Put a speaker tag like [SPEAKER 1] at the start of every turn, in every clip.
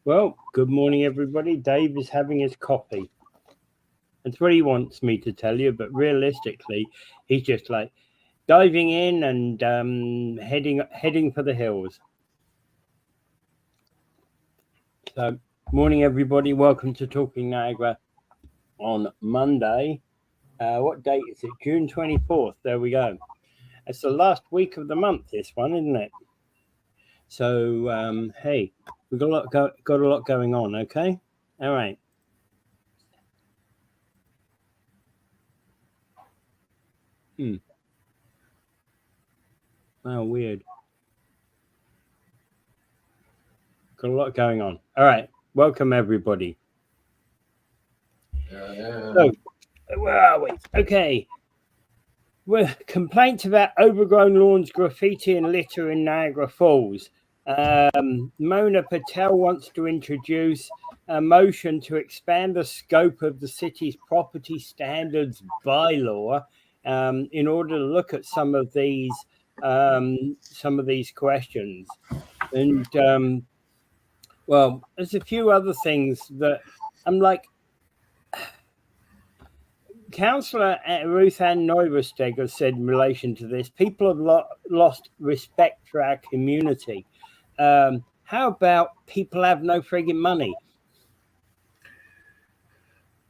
[SPEAKER 1] Well, good morning, everybody. Dave is having his coffee. That's what he wants me to tell you, but realistically, he's just like diving in and heading for the hills. So, morning, everybody. Welcome to Talking Niagara on Monday. What date is it? June 24th. There we go. It's the last week of the month, this one, isn't it? So, hey, we've got a lot going on, okay? All right. Oh, weird. Got a lot going on. All right. Welcome, everybody. So, where are we? Okay. Well, complaints about overgrown lawns, graffiti, and litter in Niagara Falls. Mona Patel wants to introduce a motion to expand the scope of the city's property standards bylaw in order to look at some of these questions. And well, there's a few other things that I'm like. Councillor Ruth Ann Neubersteger said in relation to this, people have lost respect for our community. How about people have no frigging money?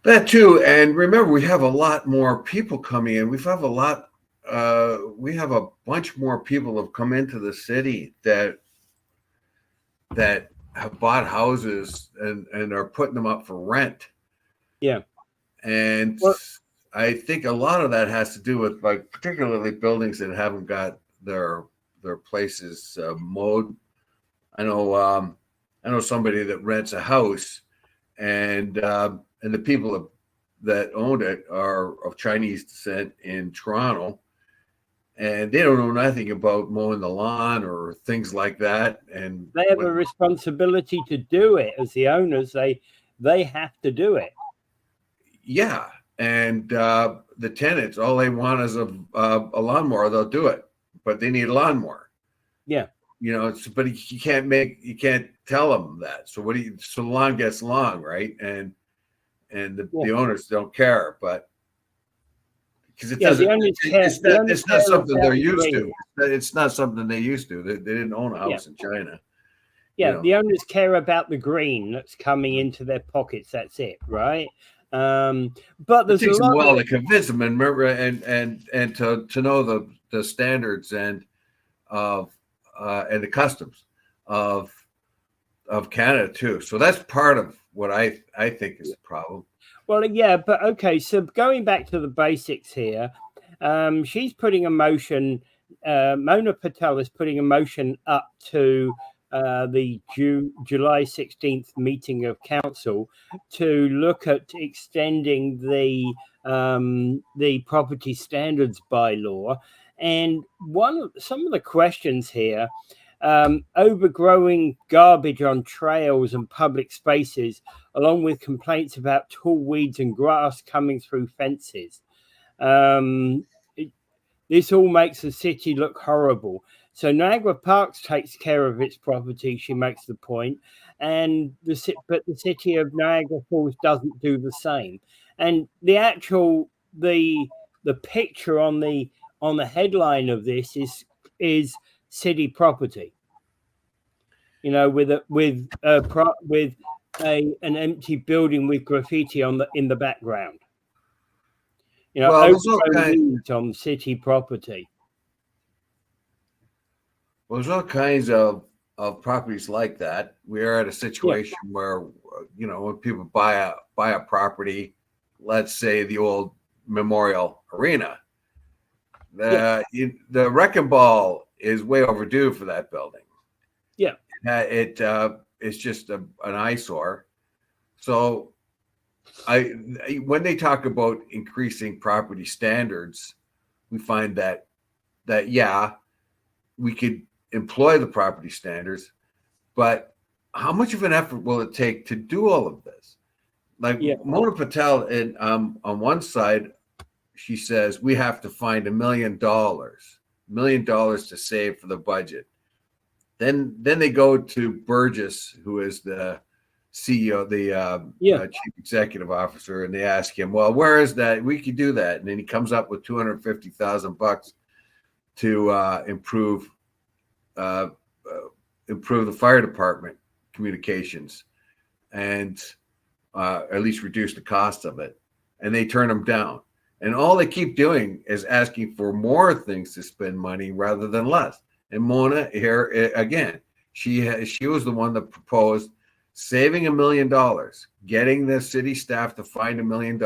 [SPEAKER 2] That too, and remember, we have a lot more people coming in. We have a bunch more people have come into the city that have bought houses and are putting them up for rent.
[SPEAKER 1] Yeah,
[SPEAKER 2] and I think a lot of that has to do with, like, particularly buildings that haven't got their places mowed. I know somebody that rents a house, and the people that owned it are of Chinese descent in Toronto, and they don't know nothing about mowing the lawn or things like that. And
[SPEAKER 1] they have a responsibility to do it as the owners. They have to do it.
[SPEAKER 2] Yeah, and the tenants, all they want is a lawnmower. They'll do it, but they need a lawnmower.
[SPEAKER 1] Yeah,
[SPEAKER 2] but you can't tell them that. So so the lawn gets long, right? And the owners don't care, but because it doesn't, it's not something they're used to. It's not something they used to. They didn't own a house in China.
[SPEAKER 1] Yeah, the owners care about the green that's coming into their pockets. That's it, right? But there's
[SPEAKER 2] it takes
[SPEAKER 1] a lot
[SPEAKER 2] a while to convince them, and remember, and to know the standards and the customs of Canada too. So that's part of what I think is the problem.
[SPEAKER 1] Well, yeah, but okay. So going back to the basics here, she's putting a motion. Mona Patel is putting a motion up to the July 16th meeting of council to look at extending the property standards bylaw. And some of the questions here, overgrowing garbage on trails and public spaces, along with complaints about tall weeds and grass coming through fences. This all makes the city look horrible. So Niagara Parks takes care of its property, she makes the point, but the city of Niagara Falls doesn't do the same. And the picture on the headline of this is city property. With an empty building with graffiti in the background. On city property.
[SPEAKER 2] Well, there's all kinds of properties like that. We are at a situation where, when people buy a property, let's say the old Memorial Arena, the wrecking ball is way overdue for that building.
[SPEAKER 1] Yeah,
[SPEAKER 2] it's just an eyesore. So when they talk about increasing property standards, we find that we could employ the property standards, but how much of an effort will it take to do all of this? Like Mona Patel, on one side, she says we have to find $1 million to save for the budget. Then they go to Burgess, who is the CEO, the
[SPEAKER 1] Yeah.
[SPEAKER 2] chief executive officer, and they ask him, "Well, where is that? We could do that." And then he comes up with $250,000 to improve the fire department communications, and at least reduce the cost of it. And they turn them down. And all they keep doing is asking for more things to spend money rather than less. And Mona here again, she was the one that proposed saving $1 million, getting the city staff to find $1 million.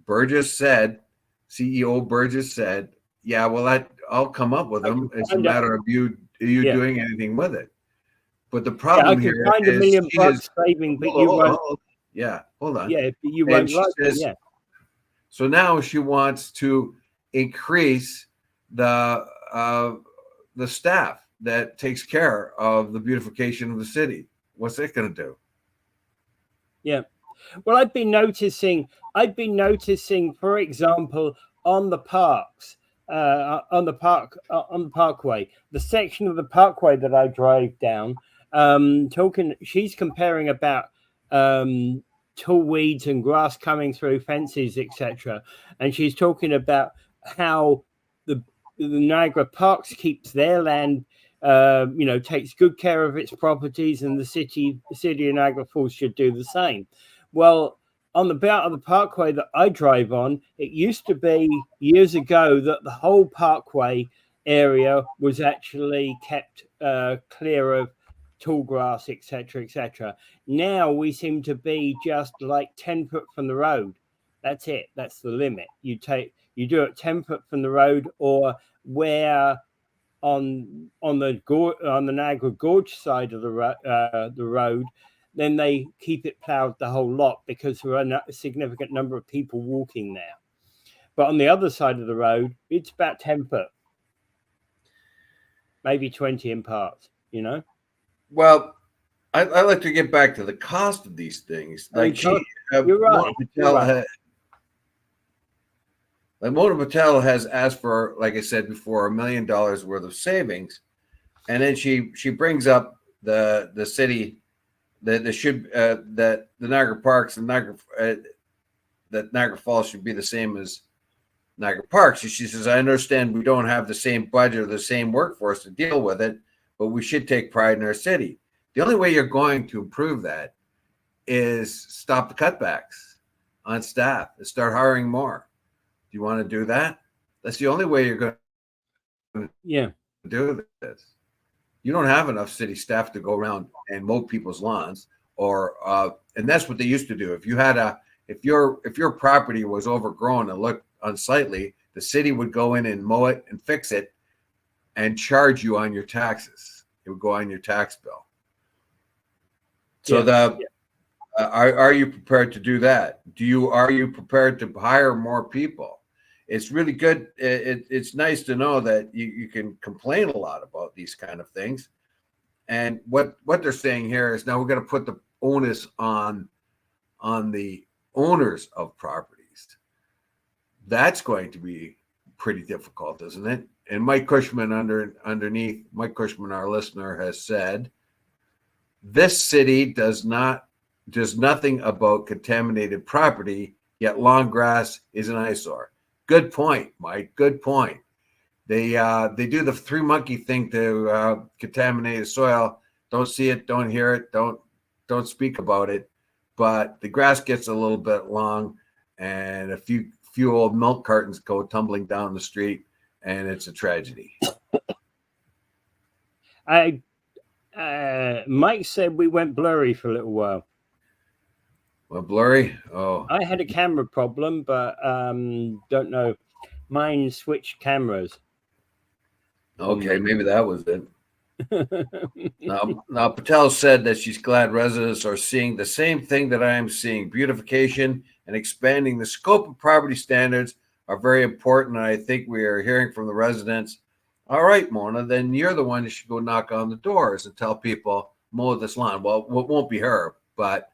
[SPEAKER 2] Burgess said, CEO Burgess said, "Yeah, well, I'll come up with them. It's a matter of you doing anything with it." But the problem here is
[SPEAKER 1] I can find $1 million saving, but you won't.
[SPEAKER 2] Yeah, hold on.
[SPEAKER 1] Yeah, but you won't like it. Yeah.
[SPEAKER 2] So now she wants to increase the staff that takes care of the beautification of the city. What's that going to do?
[SPEAKER 1] Yeah. Well, I've been noticing, for example, on the parks, on the parkway, the section of the parkway that I drive down, she's comparing about tall weeds and grass coming through fences, etc. And she's talking about how the Niagara Parks keeps their land, takes good care of its properties, and the city of Niagara Falls should do the same. Well, on the bit of the parkway that I drive on, it used to be years ago that the whole parkway area was actually kept clear of tall grass, etc., etc. Now we seem to be just like 10 foot from the road. That's it. That's the limit. You do it 10 foot from the road, or where on the Niagara Gorge side of the road, then they keep it plowed the whole lot because there are a significant number of people walking there. But on the other side of the road, it's about 10 foot, maybe 20 in parts,
[SPEAKER 2] Well, I like to get back to the cost of these things. Like
[SPEAKER 1] you're right.
[SPEAKER 2] Mona Patel has asked for, like I said before, $1 million worth of savings, and then she brings up the city that the Niagara Parks and that Niagara Falls should be the same as Niagara Parks. She says, "I understand we don't have the same budget or the same workforce to deal with it, but we should take pride in our city." The only way you're going to improve that is stop the cutbacks on staff and start hiring more. Do you want to do that? That's the only way you're going to do this. You don't have enough city staff to go around and mow people's lawns, and that's what they used to do. If your property was overgrown and looked unsightly, the city would go in and mow it and fix it and charge you on your taxes. It would go on your tax bill. So are you prepared to do that? Are you prepared to hire more people? It's really good. It's nice to know that you can complain a lot about these kind of things. And what they're saying here is now we're going to put the onus on the owners of properties. That's going to be pretty difficult, isn't it? And Mike Cushman underneath, Mike Cushman, our listener, has said, "This city does nothing about contaminated property, yet long grass is an eyesore." Good point, Mike. Good point. They do the three monkey thing to contaminate the soil. Don't see it, don't hear it, don't speak about it. But the grass gets a little bit long, and a few old milk cartons go tumbling down the street, and it's a tragedy.
[SPEAKER 1] Mike said we went blurry for a little while.
[SPEAKER 2] Well, blurry? Oh.
[SPEAKER 1] I had a camera problem, but don't know. Mine switched cameras.
[SPEAKER 2] Okay, maybe that was it. Now, Patel said that she's glad residents are seeing the same thing that I am seeing. Beautification and expanding the scope of property standards are very important. And I think we are hearing from the residents. All right, Mona, then you're the one who should go knock on the doors and tell people, mow this lawn. Well, it won't be her, but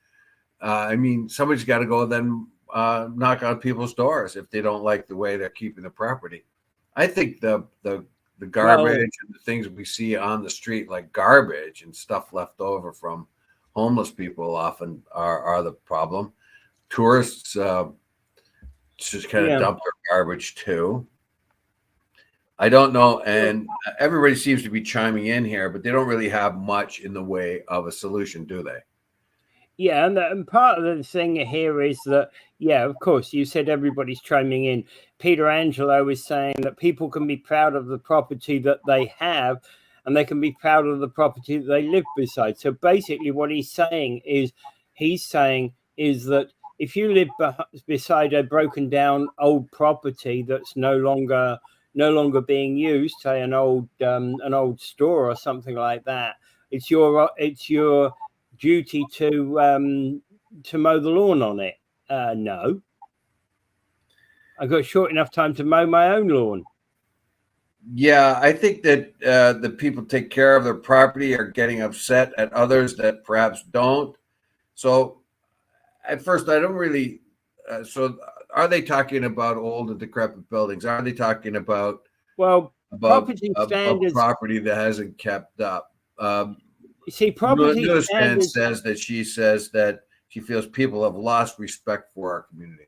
[SPEAKER 2] somebody's got to go then knock on people's doors if they don't like the way they're keeping the property. I think the garbage and the things we see on the street, like garbage and stuff left over from Homeless people often are the problem. Tourists just kind of dump their garbage too. I don't know, and everybody seems to be chiming in here, but they don't really have much in the way of a solution, do they?
[SPEAKER 1] Yeah, and part of the thing here is that, yeah, of course, you said everybody's chiming in. Peter Angelo is saying that people can be proud of the property that they have, and they can be proud of the property that they live beside. So basically, what he's saying is that if you live beside a broken down old property that's no longer being used, say an old store or something like that, it's your duty to mow the lawn on it. No, I've got short enough time to mow my own lawn.
[SPEAKER 2] Yeah, I think that the people take care of their property are getting upset at others that perhaps don't. So at first, I don't really. So are they talking about old and decrepit buildings? Are they talking about
[SPEAKER 1] property standards,
[SPEAKER 2] property that hasn't kept up?
[SPEAKER 1] You see, property standards
[SPEAKER 2] says that she feels people have lost respect for our community.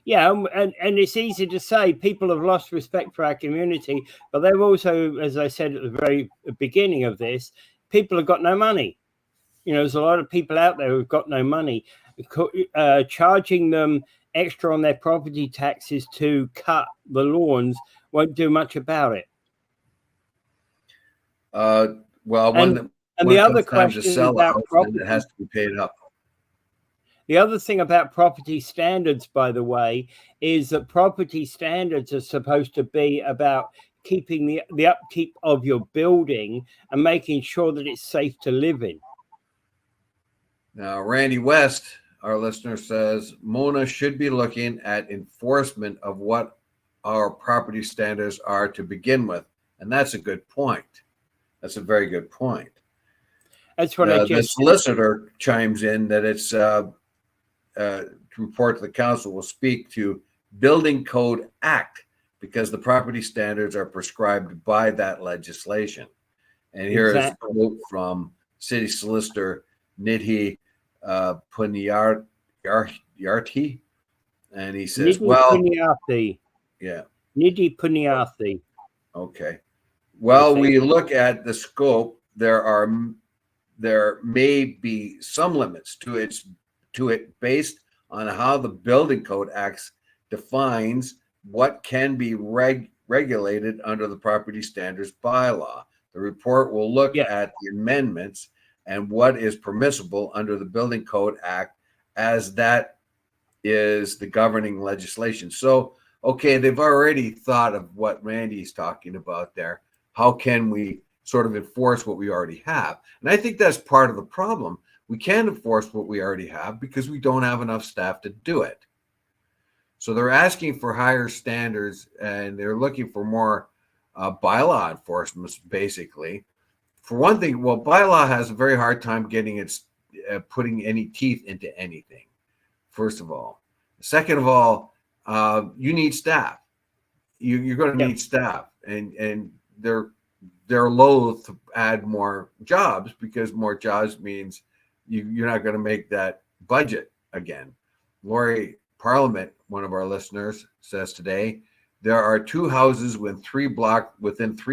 [SPEAKER 1] Yeah, and it's easy to say people have lost respect for our community, but they've also, as I said at the very beginning of this, people have got no money. You know, there's a lot of people out there who've got no money. Charging them extra on their property taxes to cut the lawns won't do much about it.
[SPEAKER 2] Well,
[SPEAKER 1] and the other question about property,
[SPEAKER 2] it has to be paid up.
[SPEAKER 1] The other thing about property standards, by the way, is that property standards are supposed to be about keeping the upkeep of your building and making sure that it's safe to live in.
[SPEAKER 2] Now, Randy West, our listener, says Mona should be looking at enforcement of what our property standards are to begin with. And that's a good point. That's a very good point.
[SPEAKER 1] That's what I just
[SPEAKER 2] the solicitor chimes in that it's to report to the council will speak to Building Code Act because the property standards are prescribed by that legislation. And here is a quote from City Solicitor Nidhi Punyarthi, and he says,
[SPEAKER 1] Nidhi Punyarthi.
[SPEAKER 2] Okay. Well, we look at the scope. There may be some limits to it based on how the Building Code Act defines what can be regulated under the property standards bylaw. The report will look at the amendments and what is permissible under the Building Code Act, as that is the governing legislation. So, okay, they've already thought of what Randy's talking about there. How can we sort of enforce what we already have? And I think that's part of the problem. We can't enforce what we already have because we don't have enough staff to do it. So they're asking for higher standards and they're looking for more bylaw enforcement, basically. For one thing, well, bylaw has a very hard time getting its putting any teeth into anything, first of all. Second of all, you need staff. You're going to need staff, and they're loath to add more jobs because more jobs means you're not going to make that budget again. Lori Parliament, one of our listeners, says today, there are 2 houses within 3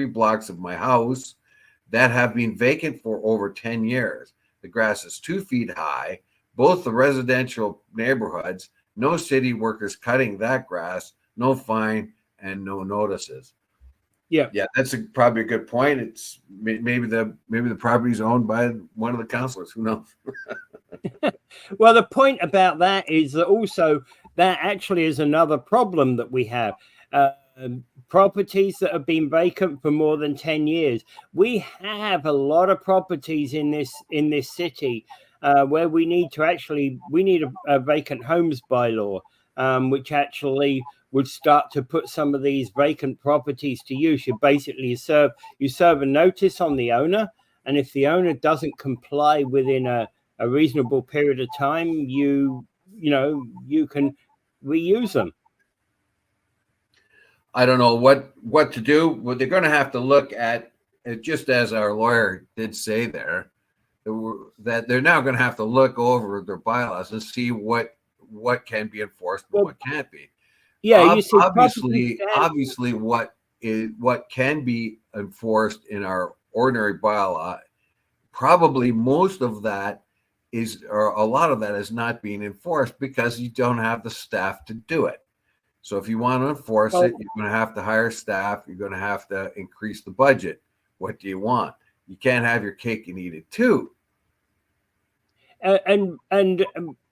[SPEAKER 2] blocks of my house that have been vacant for over 10 years. The grass is 2 feet high, both the residential neighborhoods, no city workers cutting that grass, no fine, and no notices. Yeah, that's probably a good point. It's maybe the property is owned by one of the councilors. Who knows?
[SPEAKER 1] Well, the point about that is that also that actually is another problem that we have. Properties that have been vacant for more than 10 years. We have a lot of properties in this city where we need a vacant homes bylaw, which actually would start to put some of these vacant properties to use. You basically serve a notice on the owner, and if the owner doesn't comply within a reasonable period of time, you can reuse them.
[SPEAKER 2] I don't know what to do. Well, they're going to have to look at, just as our lawyer did say there, that they're now going to have to look over their bylaws and see what can be enforced and what can't be.
[SPEAKER 1] Yeah, you see,
[SPEAKER 2] obviously, what can be enforced in our ordinary bylaw, probably most of that or a lot of that is not being enforced because you don't have the staff to do it. So if you want to enforce it, you're going to have to hire staff. You're going to have to increase the budget. What do you want? You can't have your cake and eat it too.
[SPEAKER 1] And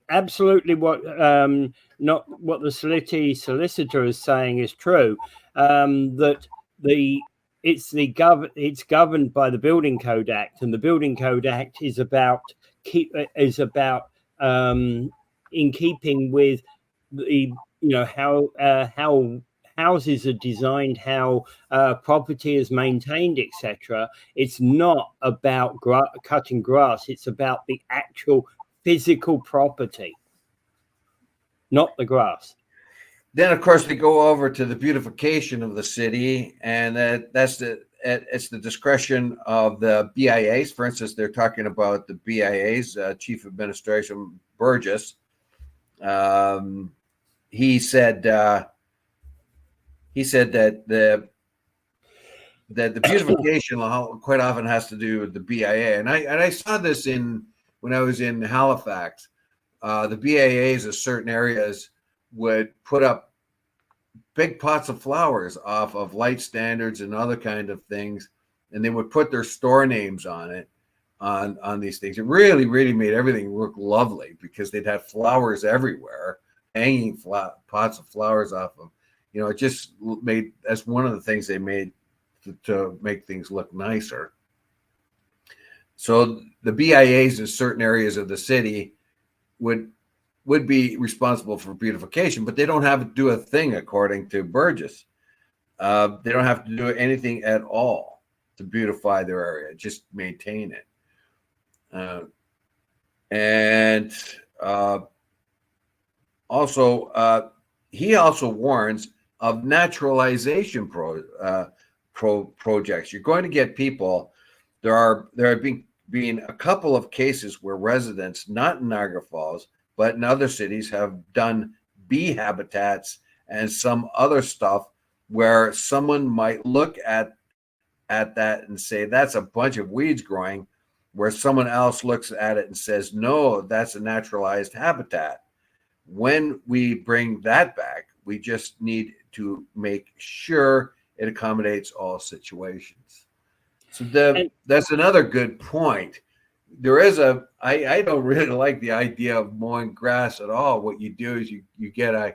[SPEAKER 1] absolutely, not what the solicitor is saying is true. That it's governed by the Building Code Act, and the Building Code Act is about in keeping with the how houses are designed, how property is maintained, etc. It's not about cutting grass. It's about the actual physical property, not the grass.
[SPEAKER 2] Then, of course, we go over to the beautification of the city, and it's the discretion of the BIAs. For instance, they're talking about the BIAs, Chief Administration Burgess. He said that the beautification law quite often has to do with the BIA, and I saw this when I was in Halifax. The BIAs of certain areas would put up big pots of flowers off of light standards and other kind of things, and they would put their store names on it on these things. It really, really made everything look lovely because they'd have flowers everywhere, hanging pots of flowers off them. It just made, that's one of the things they made to make things look nicer. So the BIAs in certain areas of the city would be responsible for beautification, but they don't have to do a thing, according to Burgess. They don't have to do anything at all to beautify their area, just maintain it. He also warns of naturalization projects. You're going to get people. There have been a couple of cases where residents, not in Niagara Falls, but in other cities, have done bee habitats and some other stuff where someone might look at that and say, that's a bunch of weeds growing, where someone else looks at it and says, no, that's a naturalized habitat. When we bring that back, we just need to make sure it accommodates all situations. So that's another good point. There is I don't really like the idea of mowing grass at all. What you do is you get a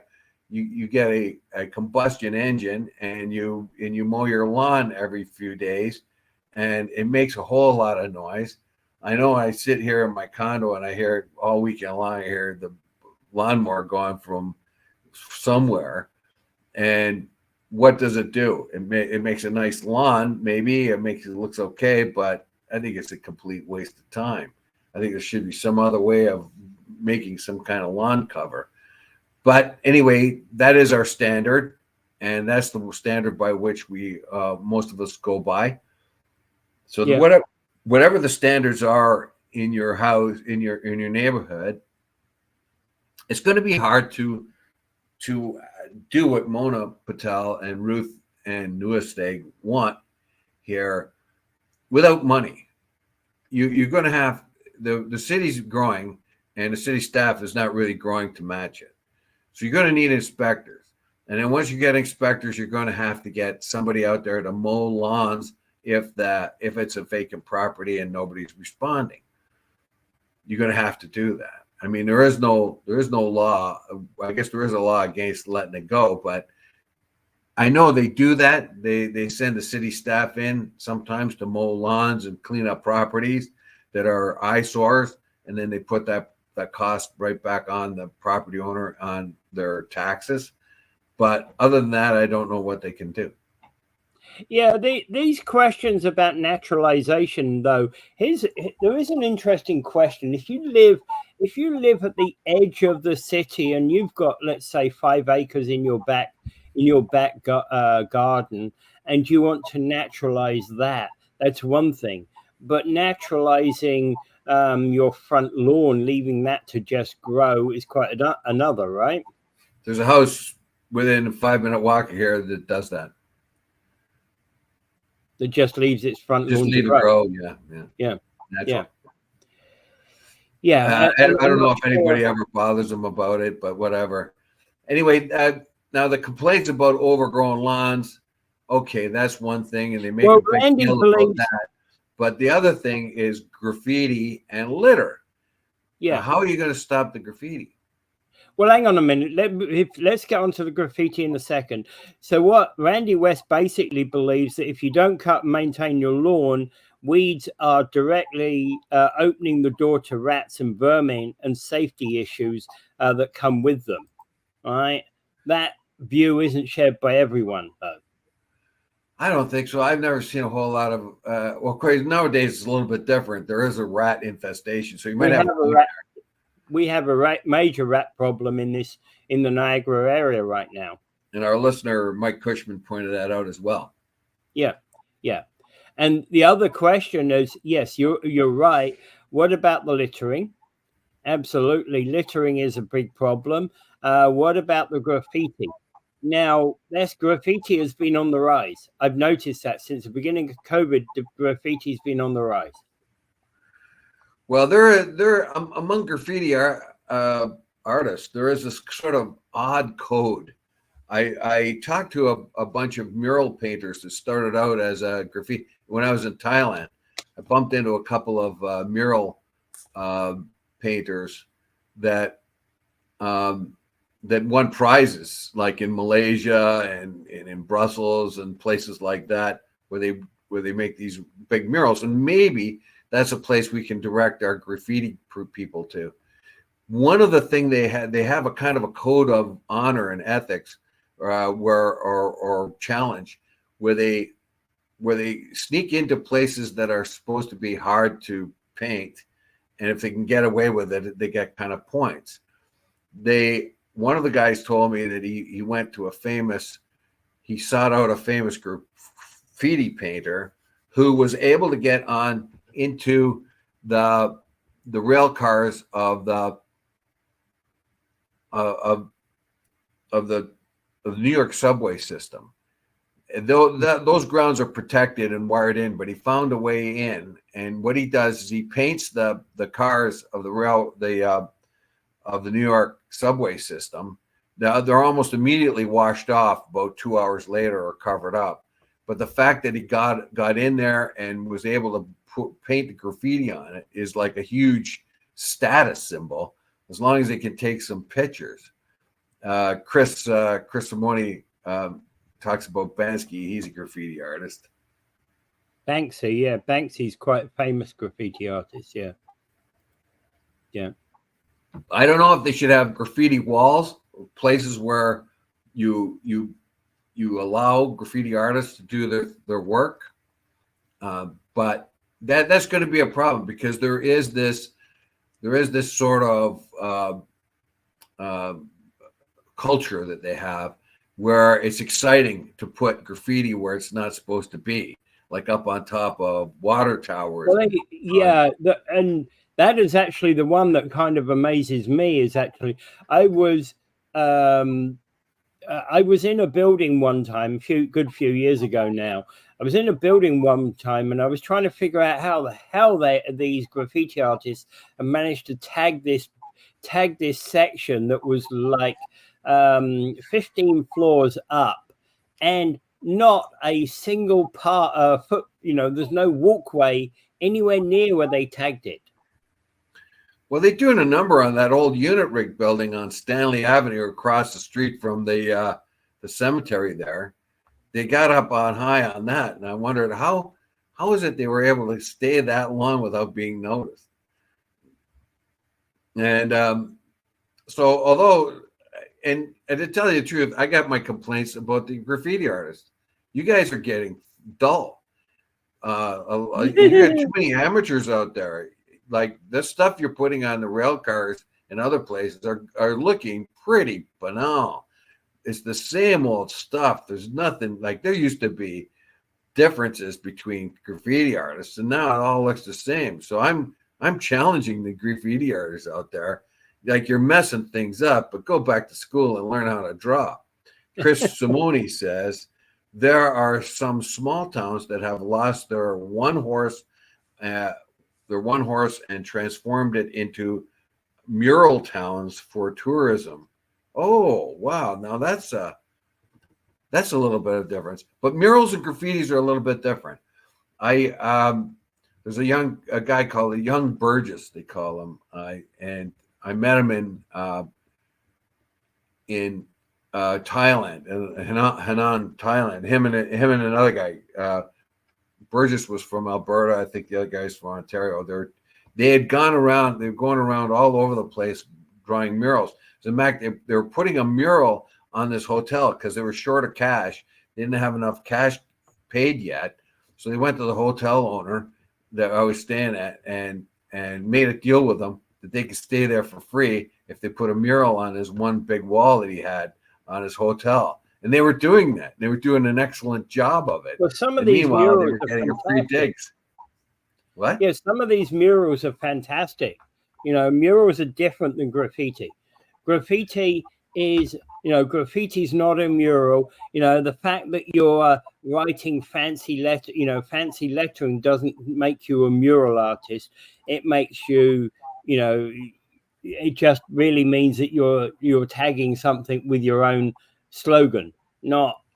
[SPEAKER 2] combustion engine and you mow your lawn every few days, and it makes a whole lot of noise. I know I sit here in my condo and I hear it all weekend long. I hear the lawnmower going from somewhere, and what does it do? It makes a nice lawn. Maybe it looks okay, but I think it's a complete waste of time. I think there should be some other way of making some kind of lawn cover. But anyway, that is our standard, and that's the standard by which we most of us go by. So whatever the standards are in your house, in your neighborhood, it's going to be hard to do what Mona Patel and Ruth and Nuesteg want here without money. You're going to have the city's growing, and the city staff is not really growing to match it. So you're going to need inspectors. And then once you get inspectors, you're going to have to get somebody out there to mow lawns if it's a vacant property and nobody's responding. You're going to have to do that. I mean, there is no law. I guess there is a law against letting it go, but I know they do that. They send the city staff in sometimes to mow lawns and clean up properties that are eyesores, and then they put that cost right back on the property owner on their taxes. But other than that, I don't know what they can do.
[SPEAKER 1] Yeah, these questions about naturalization, though, there is an interesting question. If you live at the edge of the city and you've got, let's say, 5 acres in your back garden, and you want to naturalize that, that's one thing. But naturalizing your front lawn, leaving that to just grow is quite another, right?
[SPEAKER 2] There's a house within a 5-minute walk here that does that.
[SPEAKER 1] That just leaves its front
[SPEAKER 2] Just
[SPEAKER 1] lawn
[SPEAKER 2] leave
[SPEAKER 1] to
[SPEAKER 2] it
[SPEAKER 1] grow.
[SPEAKER 2] grow. Yeah.
[SPEAKER 1] Yeah.
[SPEAKER 2] Natural.
[SPEAKER 1] Yeah.
[SPEAKER 2] I don't know if anybody ever bothers them about it, but whatever. Anyway, now the complaints about overgrown lawns, okay, that's one thing, and they make a big deal about that. But the other thing is graffiti and litter.
[SPEAKER 1] Yeah.
[SPEAKER 2] Now, how are you going to stop the graffiti?
[SPEAKER 1] Well, hang on a minute. Let's get onto the graffiti in a second. So what Randy West basically believes that if you don't cut and maintain your lawn, weeds are directly opening the door to rats and vermin and safety issues that come with them. All right. That view isn't shared by everyone, though.
[SPEAKER 2] I don't think so. I've never seen a whole lot of well, crazy. Nowadays it's a little bit different. There is a rat infestation, so you might have a rat.
[SPEAKER 1] We have a major rat problem in the Niagara area right now.
[SPEAKER 2] And our listener, Mike Cushman, pointed that out as well.
[SPEAKER 1] Yeah. And the other question is, yes, you're right. What about the littering? Absolutely. Littering is a big problem. What about the graffiti? Now, this graffiti has been on the rise. I've noticed that since the beginning of COVID, the graffiti's been on the rise.
[SPEAKER 2] Well, there among graffiti artists, there is this sort of odd code. I talked to a bunch of mural painters that started out as a graffiti. When I was in Thailand, I bumped into a couple of mural painters that won prizes, like in Malaysia and in Brussels and places like that, where they make these big murals. And maybe that's a place we can direct our graffiti people to. One of the things they have a kind of a code of honor and ethics, or challenge, where they sneak into places that are supposed to be hard to paint, and if they can get away with it, they get kind of points. One of the guys told me that he went to he sought out a famous graffiti painter who was able to get on into the rail cars of the New York subway system. Those grounds are protected and wired in, but he found a way in. And what he does is he paints the cars of the New York subway system. Now they're almost immediately washed off about 2 hours later or covered up. But the fact that he got in there and was able to paint the graffiti on it is like a huge status symbol, as long as they can take some pictures. Chris Simoni talks about Banksy. He's a graffiti artist.
[SPEAKER 1] Banksy, yeah. Banksy's quite a famous graffiti artist, yeah. Yeah.
[SPEAKER 2] I don't know if they should have graffiti walls, places where you allow graffiti artists to do their work. But that's going to be a problem, because there is this sort of culture that they have where it's exciting to put graffiti where it's not supposed to be, like up on top of water towers.
[SPEAKER 1] Well, yeah, and that is actually the one that kind of amazes me. Is actually I was in a building one time, good few years ago now. I was in a building one time, and I was trying to figure out how the hell these graffiti artists have managed to tag this section that was like 15 floors up, and not a single foot. There's no walkway anywhere near where they tagged it.
[SPEAKER 2] Well, they're doing a number on that old unit rig building on Stanley Avenue across the street from the cemetery there. They got up on high on that, and I wondered how is it they were able to stay that long without being noticed. And so, although, and to tell you the truth, I got my complaints about the graffiti artists. You guys are getting dull. You got too many amateurs out there. Like, the stuff you're putting on the rail cars and other places are looking pretty banal. It's the same old stuff. There's nothing, like, there used to be differences between graffiti artists, and now it all looks the same. So I'm I'm challenging the graffiti artists out there. Like, you're messing things up, but go back to school and learn how to draw. Chris Simoni says there are some small towns that have lost their one horse and transformed it into mural towns for tourism. Oh, wow. Now that's a little bit of difference. But murals and graffitis are a little bit different. There's a guy called a Young Burgess, they call him. And I met him in Thailand, Hanoi, Thailand. Him and another guy. Burgess was from Alberta. I think the other guy's from Ontario. They were going around all over the place drawing murals. As a matter of fact, they were putting a mural on this hotel because they were short of cash. They didn't have enough cash paid yet. So they went to the hotel owner that I was staying at and made a deal with them that they could stay there for free if they put a mural on his one big wall that he had on his hotel. And they were doing that. They were doing an excellent job of it.
[SPEAKER 1] Well, some of
[SPEAKER 2] and
[SPEAKER 1] these
[SPEAKER 2] meanwhile, they
[SPEAKER 1] murals
[SPEAKER 2] were
[SPEAKER 1] are
[SPEAKER 2] getting free digs. What?
[SPEAKER 1] Yeah, some of these murals are fantastic. You know, murals are different than graffiti. Graffiti is, graffiti's not a mural. You know, the fact that you're writing fancy lettering doesn't make you a mural artist. It makes you, it just really means that you're tagging something with your own slogan.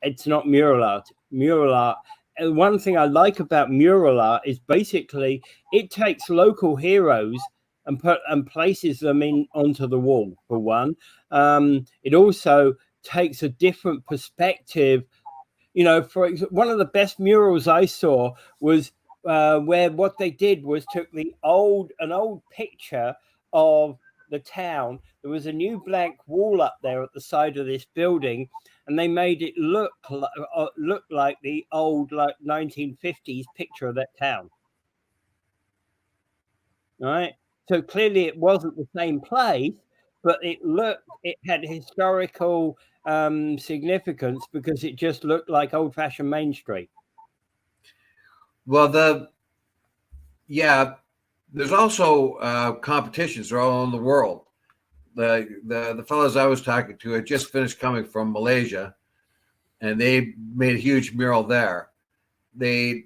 [SPEAKER 1] It's not mural art. Mural art. And one thing I like about mural art is basically it takes local heroes and places them onto the wall, for one. It also takes a different perspective. For example, one of the best murals I saw was where what they did was took an old picture of the town. There was a new blank wall up there at the side of this building, and they made it look like the old 1950s picture of that town. All right. So clearly it wasn't the same place, but it had historical significance because it just looked like old-fashioned Main Street.
[SPEAKER 2] Well, there's also competitions all over the world. The fellows I was talking to had just finished coming from Malaysia, and they made a huge mural there. They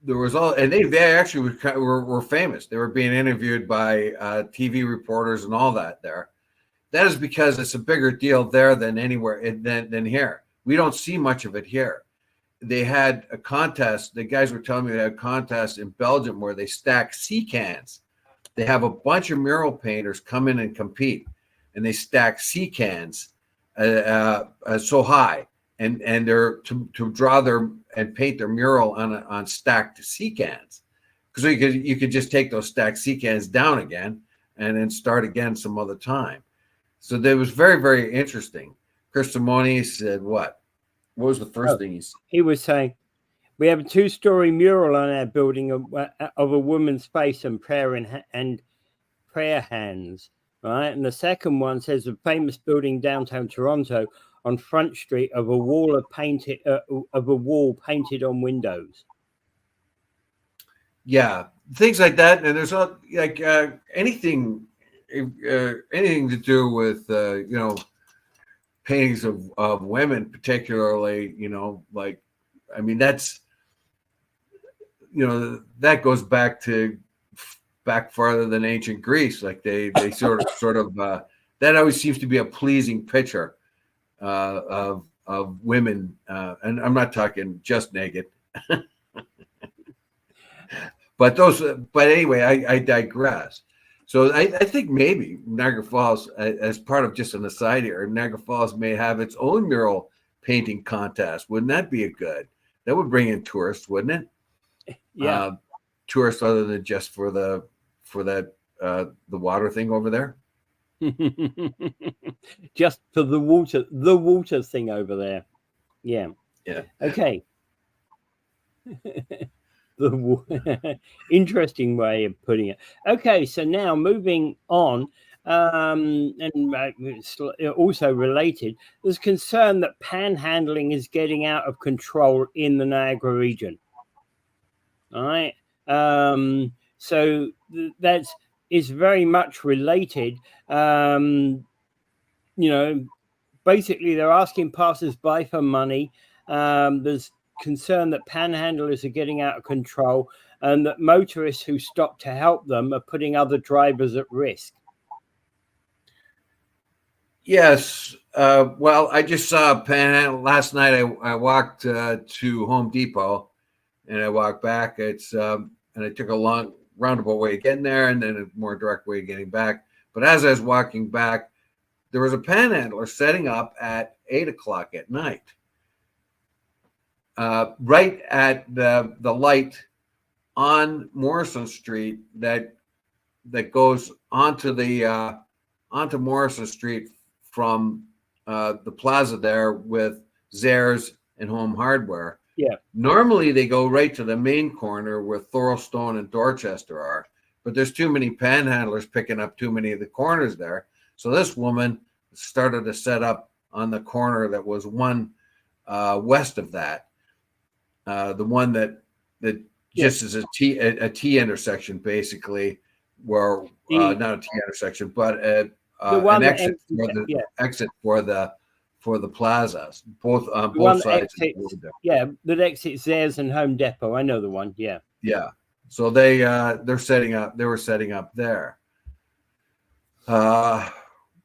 [SPEAKER 2] they actually were famous. They were being interviewed by TV reporters and all that there. That is because it's a bigger deal there than anywhere than here. We don't see much of it here. They had a contest. The guys were telling me they had a contest in Belgium where they stack sea cans. They have a bunch of mural painters come in and compete, and they stack sea cans so high, and they're to draw and paint their mural on stacked sea cans. Because you could just take those stacked sea cans down again and then start again some other time. So that was very, very interesting. Chris Simoni said what? What was the first thing he said?
[SPEAKER 1] He was saying, we have a 2-story mural on our building of a woman's face and prayer hands, right? And the second one says a famous building downtown Toronto on Front Street of a wall painted on windows.
[SPEAKER 2] Yeah, things like that, and there's anything to do with paintings of women, particularly, that's that goes back farther than ancient Greece. Like they sort of that always seems to be a pleasing picture of women, and I'm not talking just naked. But anyway, I digress. So I think maybe Niagara Falls, as part of just an aside here, Niagara Falls may have its own mural painting contest. Wouldn't that be that would bring in tourists, wouldn't it?
[SPEAKER 1] Yeah.
[SPEAKER 2] Tourists other than just for the water thing over there.
[SPEAKER 1] Just for the water thing over there. Yeah.
[SPEAKER 2] Yeah.
[SPEAKER 1] Okay. Interesting way of putting it. Okay, so now moving on, and also related, there's concern that panhandling is getting out of control in the Niagara region. All right, So that's is very much related. Basically, they're asking passers-by for money. There's concern that panhandlers are getting out of control, and that motorists who stop to help them are putting other drivers at risk.
[SPEAKER 2] Yes. Well, I just saw a panhandle last night. I walked to Home Depot, and I walked back. And I took a long roundabout way of getting there, and then a more direct way of getting back. But as I was walking back, there was a panhandler setting up at 8 o'clock at night, right at the light on Morrison Street that goes onto Morrison Street from the plaza there with Zayre's and Home Hardware.
[SPEAKER 1] Yeah.
[SPEAKER 2] Normally they go right to the main corner where Thurlestone and Dorchester are, but there's too many panhandlers picking up too many of the corners there. So this woman started to set up on the corner that was one west of that, the one that just is a T intersection, basically, where not a T intersection, but an exit for the plazas, both on both sides.
[SPEAKER 1] That exits Zayre's and Home Depot. I know the one. Yeah.
[SPEAKER 2] Yeah. So they're setting up. They were setting up there.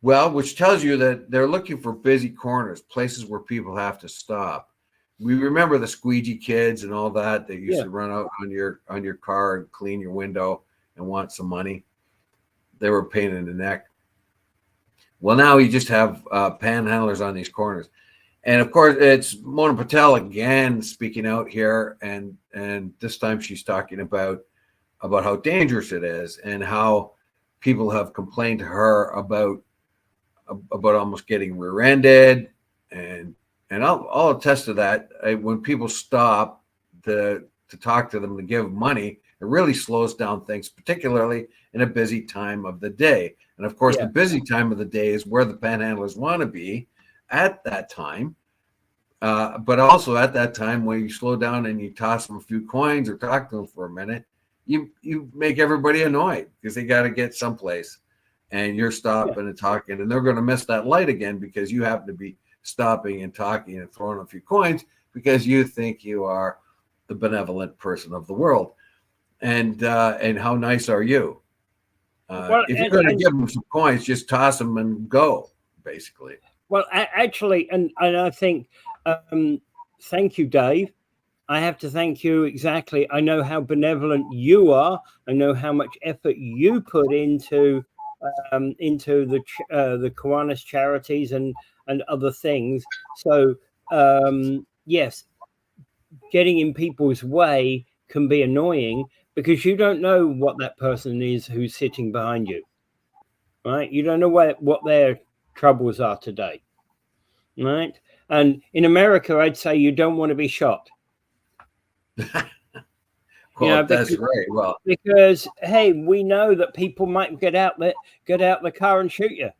[SPEAKER 2] Well, which tells you that they're looking for busy corners, places where people have to stop. We remember the squeegee kids and all that. They used to run out on your car and clean your window and want some money. They were a pain in the neck. Well, now you just have panhandlers on these corners. And of course, it's Mona Patel again speaking out here, and this time she's talking about how dangerous it is and how people have complained to her about almost getting rear-ended, and I'll attest to that. When people stop to talk to them, to give money, it really slows down things, particularly in a busy time of the day. And of course, the busy time of the day is where the panhandlers want to be at that time. But also at that time, when you slow down and you toss them a few coins or talk to them for a minute, you make everybody annoyed because they got to get someplace, and you're stopping and talking, and they're going to miss that light again because you happen to be stopping and talking and throwing a few coins because you think you are the benevolent person of the world. And how nice are you? If you're going to give them some coins, just toss them and go, basically.
[SPEAKER 1] Well, actually, and I think, thank you, Dave. I have to thank you exactly. I know how benevolent you are. I know how much effort you put into the Kiwanis charities and other things. So yes, getting in people's way can be annoying because you don't know what that person is who's sitting behind you, right? You don't know what their troubles are today, right? And in America, I'd say you don't want to be shot.
[SPEAKER 2] Well, that's right. Well,
[SPEAKER 1] because hey, we know that people might get out the car and shoot you.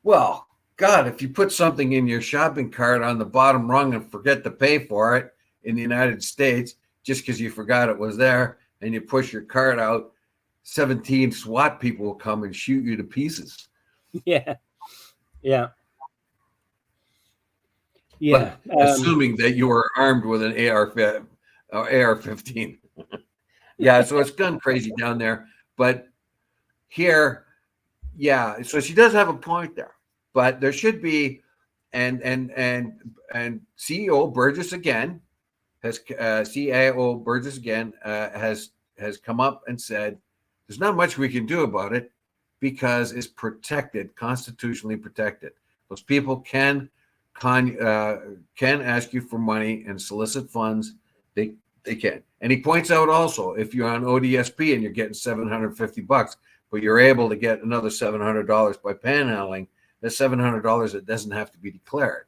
[SPEAKER 2] Well, God, if you put something in your shopping cart on the bottom rung and forget to pay for it in the United States, just because you forgot it was there, and you push your cart out, 17 SWAT people will come and shoot you to pieces.
[SPEAKER 1] Yeah.
[SPEAKER 2] But assuming that you are armed with an AR-15. Yeah, so it's gun crazy down there. But here, so she does have a point there. But there should be, and CEO Burgess again has come up and said there's not much we can do about it because it's protected, constitutionally protected. Those people can ask you for money and solicit funds. They can. And he points out also, if you're on ODSP and you're getting $750, but you're able to get another $700 by panhandling, that's $700 that doesn't have to be declared.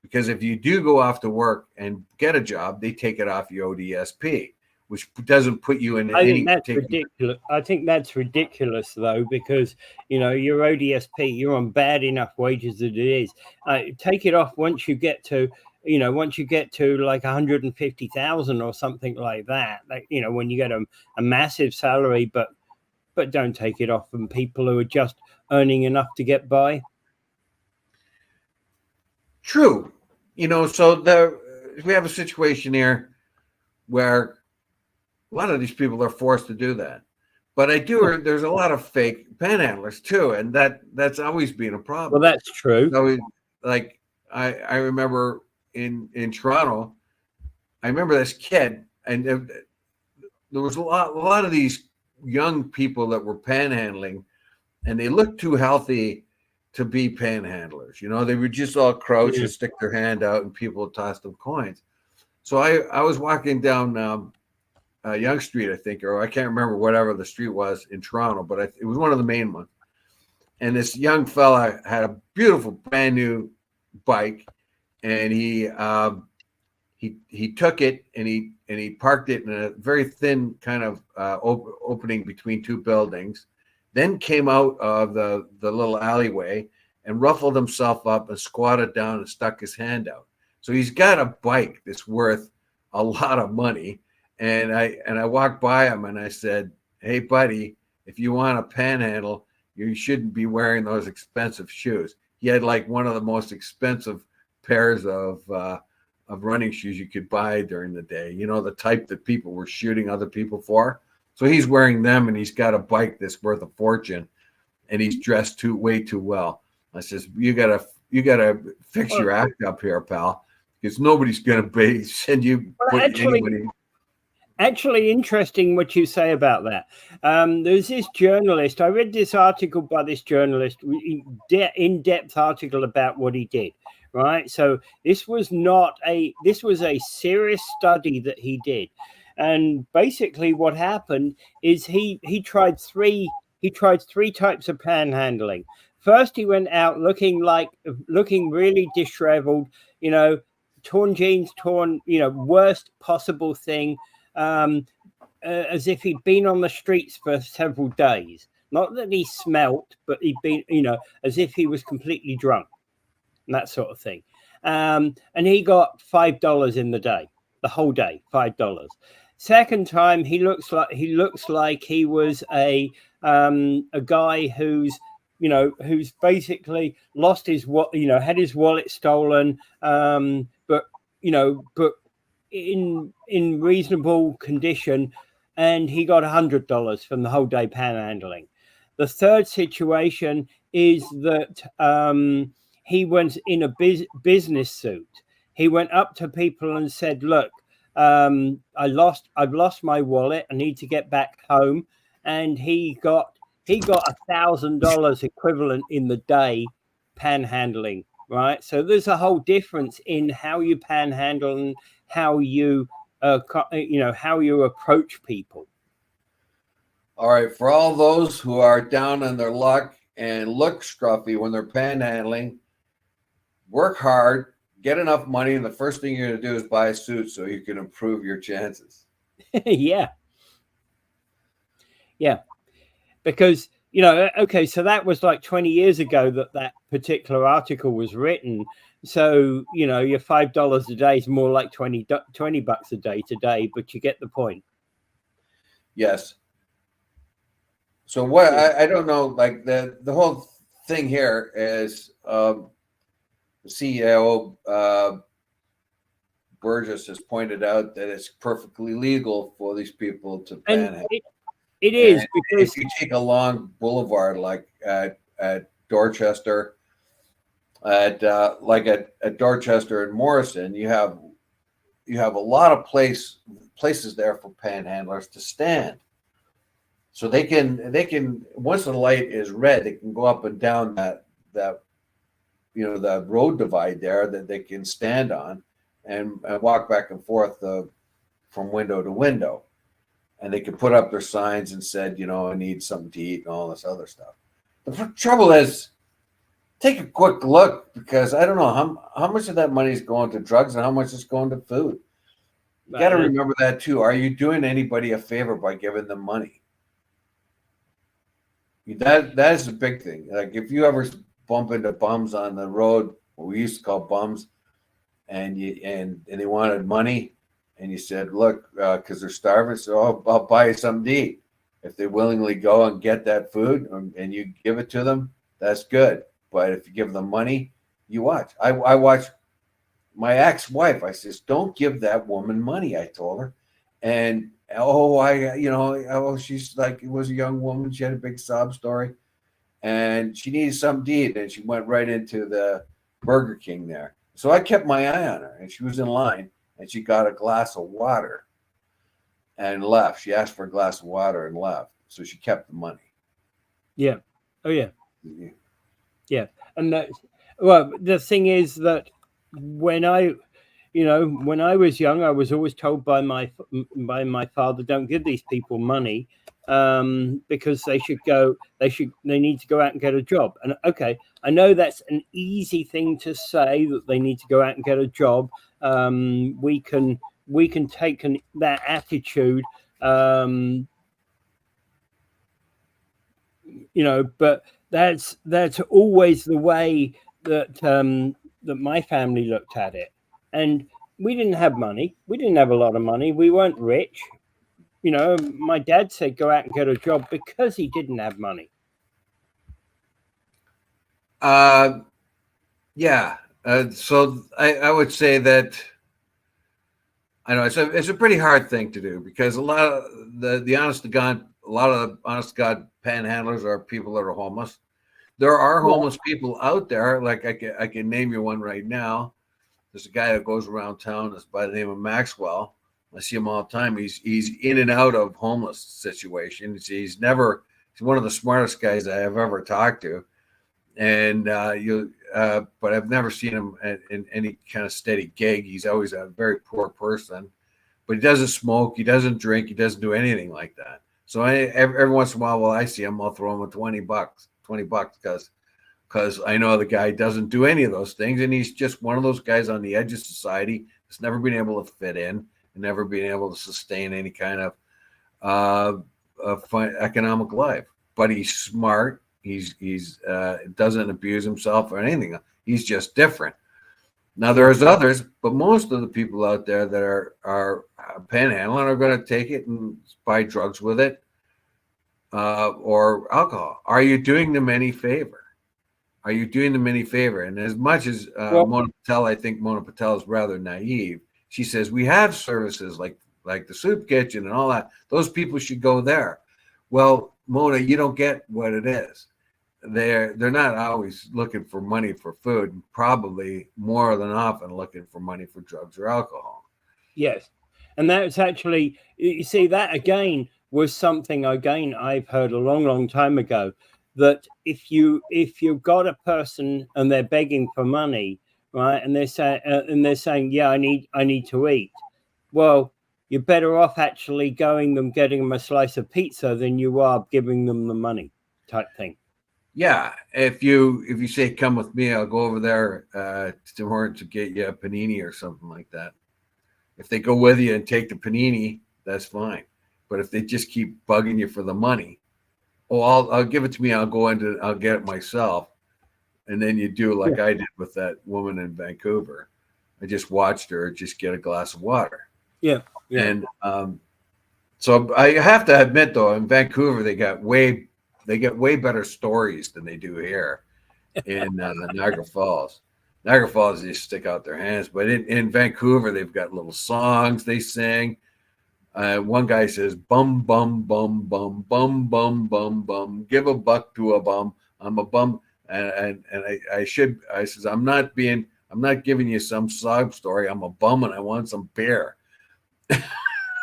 [SPEAKER 2] Because if you do go off to work and get a job, they take it off your ODSP, which doesn't put you in any particular...
[SPEAKER 1] ridiculous. I think that's ridiculous, though, because, your ODSP, you're on bad enough wages as it is. Take it off once you get to, once you get to like 150,000 or something like that, like, when you get a massive salary, but don't take it off from people who are just earning enough to get by.
[SPEAKER 2] True. So we have a situation here where a lot of these people are forced to do that. But there's a lot of fake panhandlers too, and that's always been a problem.
[SPEAKER 1] Well, that's true.
[SPEAKER 2] So, like I remember in Toronto, I remember this kid, and there was a lot of these young people that were panhandling, and they looked too healthy to be panhandlers. They would just all crouch and stick their hand out, and people would toss them coins. So I was walking down Yonge Street, I think, or I can't remember whatever the street was in Toronto, but it was one of the main ones. And this young fella had a beautiful brand new bike, and he took it and he parked it in a very thin kind of opening between two buildings, then came out of the little alleyway and ruffled himself up and squatted down and stuck his hand out. So he's got a bike that's worth a lot of money. And I walked by him and I said, "Hey, buddy, if you want to panhandle, you shouldn't be wearing those expensive shoes." He had like one of the most expensive pairs of running shoes you could buy during the day. The type that people were shooting other people for. So he's wearing them, and he's got a bike that's worth a fortune, and he's dressed way too well. I says, you gotta fix your act up here, pal, because nobody's gonna send you anybody.
[SPEAKER 1] Actually, interesting what you say about that. There's this journalist. I read this article by this journalist, in-depth article about what he did. Right. So this was a serious study that he did. And basically what happened is he tried three types of panhandling. First, he went out looking really disheveled, torn jeans, worst possible thing. As if he'd been on the streets for several days. Not that he smelt, but he'd been, as if he was completely drunk, and that sort of thing. And he got $5 in the whole day, $5. Second time, he looks like he was a guy who's basically lost his had his wallet stolen, but in reasonable condition, and he got $100 from the whole day panhandling. The third situation is that he went in a business suit. He went up to people and said, "Look, I've lost my wallet. I need to get back home." And he got $1,000 equivalent in the day panhandling. Right. So there's a whole difference in how you panhandle and how you how you approach people.
[SPEAKER 2] All right, for all those who are down on their luck and look scruffy when they're panhandling, work hard, get enough money, and the first thing you're going to do is buy a suit so you can improve your chances.
[SPEAKER 1] Yeah, because okay, so that was like 20 years ago that particular article was written. So, your $5 a day is more like $20 a day today, but you get the point.
[SPEAKER 2] Yes. So what, I don't know, like the whole thing here is the CEO, Burgess, has pointed out that it's perfectly legal for these people to panhandle.
[SPEAKER 1] It is, because
[SPEAKER 2] if you take a long boulevard like at Dorchester, at Dorchester and Morrison, you have a lot of places there for panhandlers to stand. So they can once the light is red, they can go up and down that the road divide there that they can stand on and walk back and forth from window to window. And they can put up their signs and said, I need something to eat and all this other stuff. The trouble is, take a quick look, because I don't know how much of that money is going to drugs and how much is going to food. You got to remember that too. Are you doing anybody a favor by giving them money? That is a big thing. Like if you ever bump into bums on the road, what we used to call bums, and they wanted money, and you said, look, because they're starving, so I'll buy you something to eat. If they willingly go and get that food and you give it to them, that's good. But if you give them money, you watch. I watch my ex-wife. I says, don't give that woman money, I told her. And she's like, it was a young woman. She had a big sob story, and she needed something to eat, and she went right into the Burger King there. So I kept my eye on her, and she was in line, and she got a glass of water and left. She asked for a glass of water and left. So she kept the money.
[SPEAKER 1] Yeah. Oh, yeah. Yeah. And the thing is that when I was young, I was always told by my father, don't give these people money, because they need to go out and get a job. And okay, I know that's an easy thing to say, that they need to go out and get a job. We can take that attitude, but that's always the way that that my family looked at it. And we didn't have money. We didn't have a lot of money. We weren't rich. My dad said go out and get a job because he didn't have money.
[SPEAKER 2] Yeah. So I would say that, I know it's a pretty hard thing to do, because a lot of the honest to God, a lot of the honest to God panhandlers are people that are homeless. There are homeless people out there. Like I can name you one right now. There's a guy that goes around town that's by the name of Maxwell. I see him all the time. He's in and out of homeless situations. He's one of the smartest guys I have ever talked to. And but I've never seen him in any kind of steady gig. He's always a very poor person, but he doesn't smoke, he doesn't drink, he doesn't do anything like that. So every once in a while, I see him, I'll throw him a $20, because I know the guy doesn't do any of those things, and he's just one of those guys on the edge of society that's never been able to fit in and never been able to sustain any kind of economic life. But he's smart. He's doesn't abuse himself or anything. He's just different. Now there's others, but most of the people out there that are panhandling are going to take it and buy drugs with it, or alcohol. Are you doing them any favor? Are you doing them any favor? And as much as Mona Patel, I think Mona Patel is rather naive. She says we have services like the soup kitchen and all that. Those people should go there. Well, Mona, you don't get what it is. They're not always looking for money for food, probably more than often looking for money for drugs or alcohol.
[SPEAKER 1] Yes. And that's actually, you see, that again was something I've heard a long, long time ago, that if you've got a person and they're begging for money, right, and they're saying, yeah, I need to eat. Well, you're better off actually getting them a slice of pizza than you are giving them the money, type thing.
[SPEAKER 2] Yeah, if you say come with me, I'll go over there to Tim Hortons to get you a panini or something like that. If they go with you and take the panini, that's fine. But if they just keep bugging you for the money, I'll give it to me. I'll get it myself. And then you do like I did with that woman in Vancouver. I just watched her just get a glass of water.
[SPEAKER 1] Yeah.
[SPEAKER 2] And so I have to admit, though, in Vancouver, they get way better stories than they do here in Niagara Falls. Niagara Falls, they stick out their hands. But in Vancouver, they've got little songs they sing. One guy says, bum, bum, bum, bum, bum, bum, bum, bum, give a buck to a bum. I'm a bum. And I says, I'm not giving you some sob story. I'm a bum and I want some beer.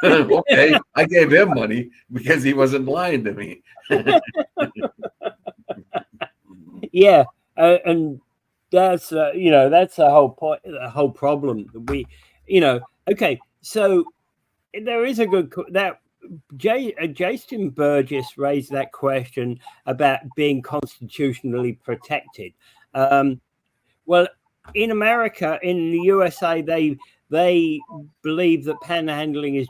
[SPEAKER 2] Okay, I gave him money because he wasn't lying to me.
[SPEAKER 1] Yeah, and that's that's the whole point, the whole problem. Okay, so there is a good that Jason Burgess raised that question about being constitutionally protected. Well, in America, in the USA, they believe that panhandling is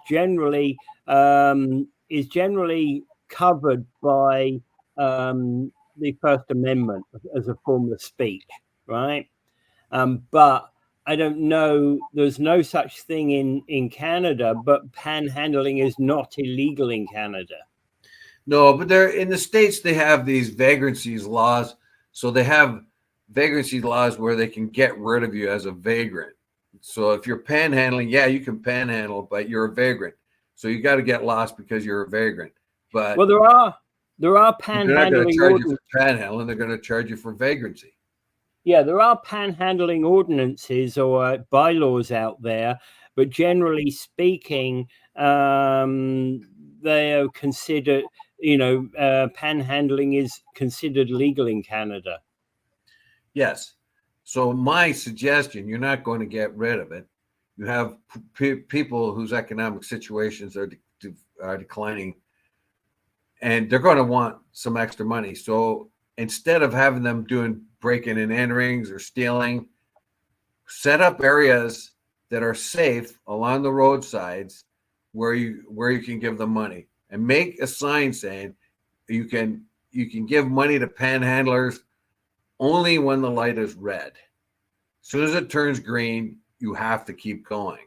[SPEAKER 1] generally covered by the First Amendment as a form of speech, right? But I don't know. There's no such thing in Canada, but panhandling is not illegal in Canada.
[SPEAKER 2] No, but they're in the States, they have these vagrancies laws. So they have vagrancy laws where they can get rid of you as a vagrant. So if you're panhandling, yeah, you can panhandle, but you're a vagrant. So you got to get lost because you're a vagrant. But
[SPEAKER 1] Well, there are
[SPEAKER 2] they're not going to
[SPEAKER 1] panhandling
[SPEAKER 2] charge you
[SPEAKER 1] ordinances.
[SPEAKER 2] for panhandling. They're going to charge you for vagrancy.
[SPEAKER 1] Yeah, there are panhandling ordinances or bylaws out there, but generally speaking, they are considered, panhandling is considered legal in Canada.
[SPEAKER 2] Yes. So my suggestion, you're not going to get rid of it. You have people whose economic situations are declining, and they're going to want some extra money. So instead of having them doing breaking and enterings or stealing, set up areas that are safe along the roadsides where you can give them money, and make a sign saying you can give money to panhandlers only when the light is red. As soon as it turns green, you have to keep going.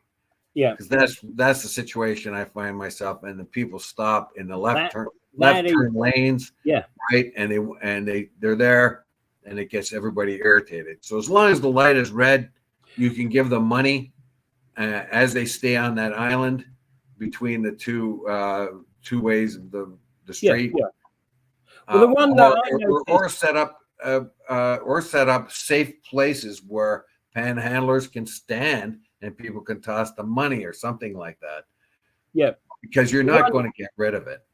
[SPEAKER 1] Yeah,
[SPEAKER 2] because that's the situation I find myself in. The people stop in the left turn lanes,
[SPEAKER 1] yeah,
[SPEAKER 2] right, and they're there, and it gets everybody irritated. So as long as the light is red, you can give them money as they stay on that island between the two ways of the street.
[SPEAKER 1] Yeah. Well, the one that I noticed,
[SPEAKER 2] or set up safe places where panhandlers can stand and people can toss the money or something like that.
[SPEAKER 1] Yeah,
[SPEAKER 2] because you're not going to get rid of it.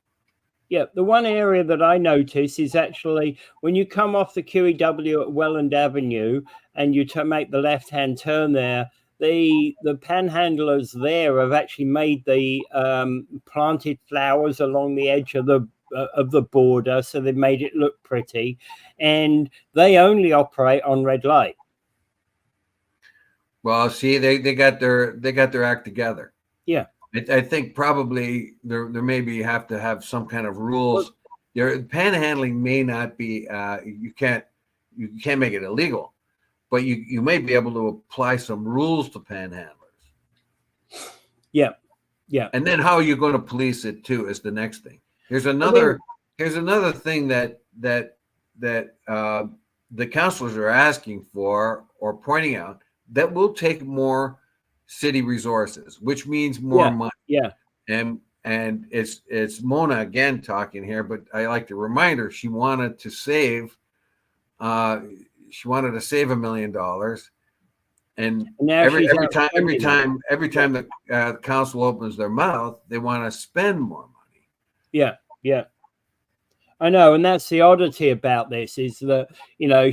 [SPEAKER 1] Yeah, the one area that I notice is actually when you come off the QEW at Welland Avenue and you make the left-hand turn there, the panhandlers there have actually made the planted flowers along the edge of the border, so they've made it look pretty, and they only operate on red light.
[SPEAKER 2] Well, see, they got their act together.
[SPEAKER 1] Yeah.
[SPEAKER 2] I think probably there maybe have to have some kind of rules. Panhandling may not be you can't make it illegal, but you may be able to apply some rules to panhandlers.
[SPEAKER 1] Yeah.
[SPEAKER 2] And then how are you going to police it too is the next thing. Here's another thing that the councilors are asking for or pointing out, that will take more city resources, which means more money.
[SPEAKER 1] Yeah.
[SPEAKER 2] And it's Mona again talking here, but I like to remind her she wanted to save $1 million. And every time the council opens their mouth, they want to spend more money.
[SPEAKER 1] Yeah. I know, and that's the oddity about this is that,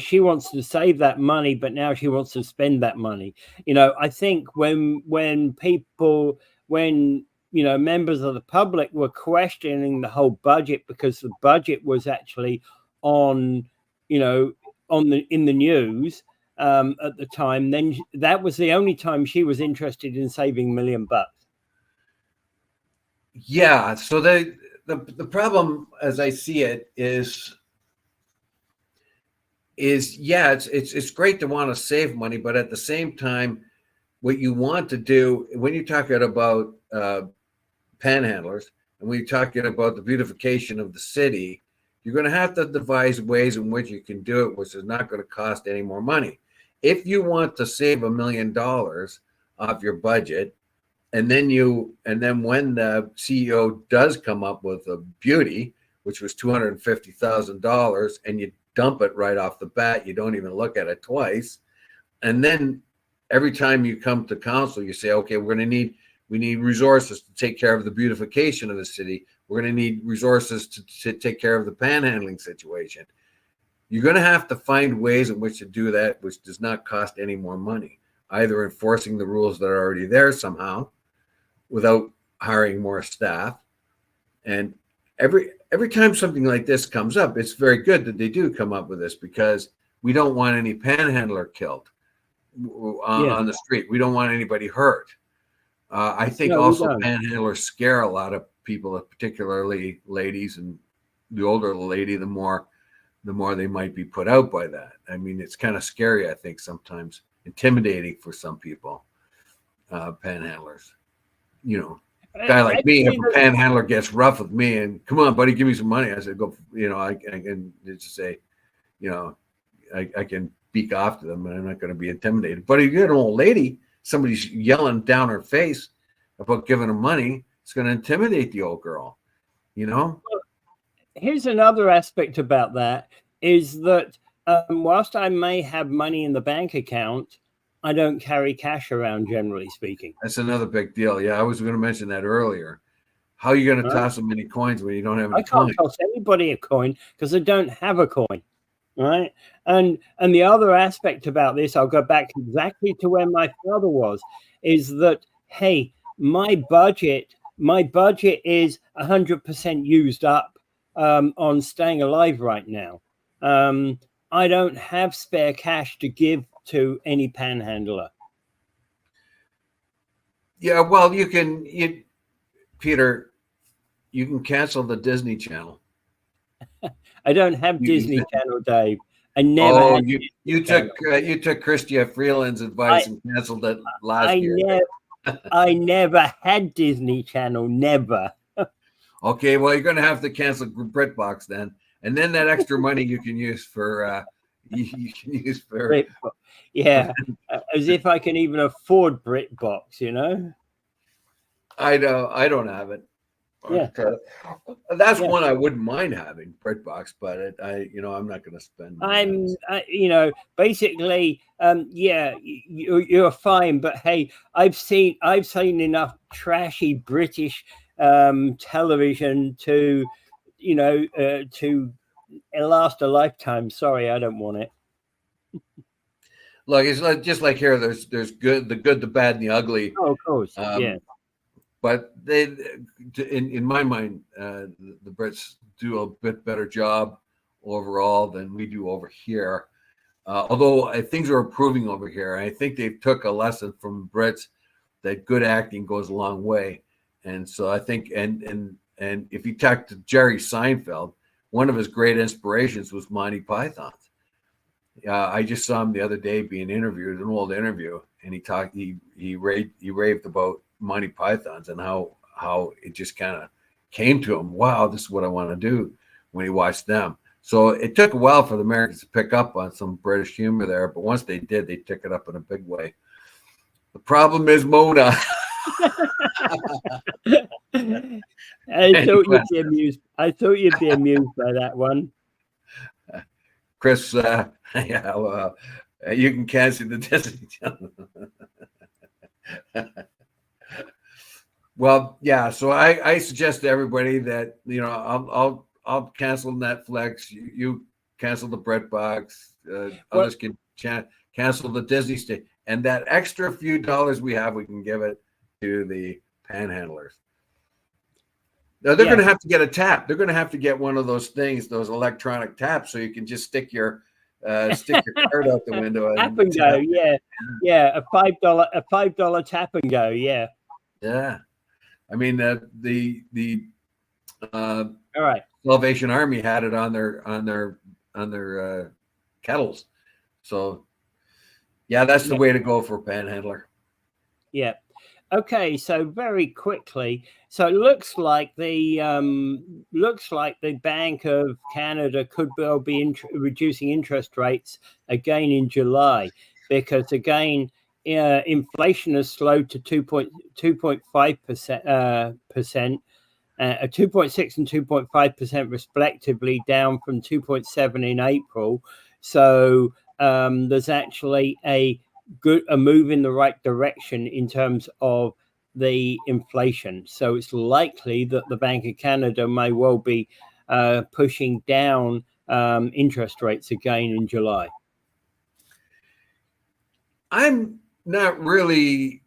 [SPEAKER 1] she wants to save that money, but now she wants to spend that money. I think when members of the public were questioning the whole budget because the budget was actually in the news at the time, then that was the only time she was interested in saving $1 million.
[SPEAKER 2] Yeah. So the problem, as I see it, is it's great to want to save money, but at the same time, what you want to do when you're talking about panhandlers and when you're talking about the beautification of the city, you're going to have to devise ways in which you can do it, which is not going to cost any more money. If you want to save $1 million off your budget, and then when the CEO does come up with a beauty, which was $250,000, and you dump it right off the bat, you don't even look at it twice, and then every time you come to council, you say, okay, we need resources to take care of the beautification of the city. We're going to need resources to take care of the panhandling situation. You're going to have to find ways in which to do that, which does not cost any more money, either enforcing the rules that are already there somehow without hiring more staff. And every time something like this comes up, it's very good that they do come up with this, because we don't want any panhandler killed on the street. We don't want anybody hurt. I think panhandlers scare a lot of people, particularly ladies, and the older the lady, the more they might be put out by that. I mean, it's kind of scary, I think, sometimes. intimidating for some people, panhandlers. You know, a guy like me, if a panhandler gets rough with me and come on, buddy, give me some money, I said, go. You know, I can just say, you know, I can beak off to them, and I'm not going to be intimidated. But if you're an old lady, somebody's yelling down her face about giving them money, it's going to intimidate the old girl. You know.
[SPEAKER 1] Here's another aspect about that is that whilst I may have money in the bank account, I don't carry cash around, generally speaking.
[SPEAKER 2] That's another big deal. Yeah, I was going to mention that earlier. How are you going to toss so many coins when you don't have any coins?
[SPEAKER 1] I can't toss anybody a coin because I don't have a coin, right? And the other aspect about this, I'll go back exactly to where my father was, is that, hey, my budget is 100% used up on staying alive right now. I don't have spare cash to give to any panhandler.
[SPEAKER 2] Yeah, well, Peter, you can cancel the Disney Channel.
[SPEAKER 1] I don't have Disney Channel, Dave. I never.
[SPEAKER 2] Oh, you took Chrystia Freeland's advice and canceled it last year.
[SPEAKER 1] I never had Disney Channel. Never.
[SPEAKER 2] Okay, well, you're going to have to cancel BritBox then, and then that extra money you can use for
[SPEAKER 1] yeah, as if I can even afford BritBox, you know.
[SPEAKER 2] I don't have it.
[SPEAKER 1] Yeah,
[SPEAKER 2] that's one I wouldn't mind having, BritBox, but I'm not going to spend.
[SPEAKER 1] Basically, yeah, you're fine, but hey, I've seen enough trashy British television to last a lifetime. Sorry, I don't want it.
[SPEAKER 2] Look, it's just like here. There's the good, the bad, and the ugly.
[SPEAKER 1] Oh, of course, yeah.
[SPEAKER 2] But they, in my mind, the Brits do a bit better job overall than we do over here. Although things are improving over here, I think they took a lesson from Brits that good acting goes a long way. And so I think, and if you talk to Jerry Seinfeld, one of his great inspirations was Monty Python. I just saw him the other day being interviewed, an old interview, and he raved about Monty Python's and how it just kind of came to him. Wow, this is what I want to do when he watched them. So it took a while for the Americans to pick up on some British humor there, but once they did, they took it up in a big way. The problem is Mona.
[SPEAKER 1] I thought you'd be amused by that one.
[SPEAKER 2] Chris, yeah, well, you can cancel the Disney Channel. Well, yeah. So I suggest to everybody that I'll cancel Netflix. You cancel the BritBox. Others can cancel the Disney station, and that extra few dollars we have, we can give it to the panhandlers. Now they're going to have to get a tap. They're going to have to get one of those things, those electronic taps, so you can just stick your card out the window.
[SPEAKER 1] Tap and go, yeah. A $5 tap and go, yeah.
[SPEAKER 2] Yeah, I mean the
[SPEAKER 1] all right.
[SPEAKER 2] Salvation Army had it on their kettles, so yeah, that's the way to go for a panhandler.
[SPEAKER 1] Yeah. Okay, so very quickly, so it looks like the Bank of Canada could well be reducing interest rates again in July, because again, inflation has slowed to 2.5%, 2.6 and 2.5% respectively, down from 2.7 in April. So there's actually a move in the right direction in terms of the inflation. So it's likely that the Bank of Canada may well be pushing down interest rates again in July.
[SPEAKER 2] I'm not really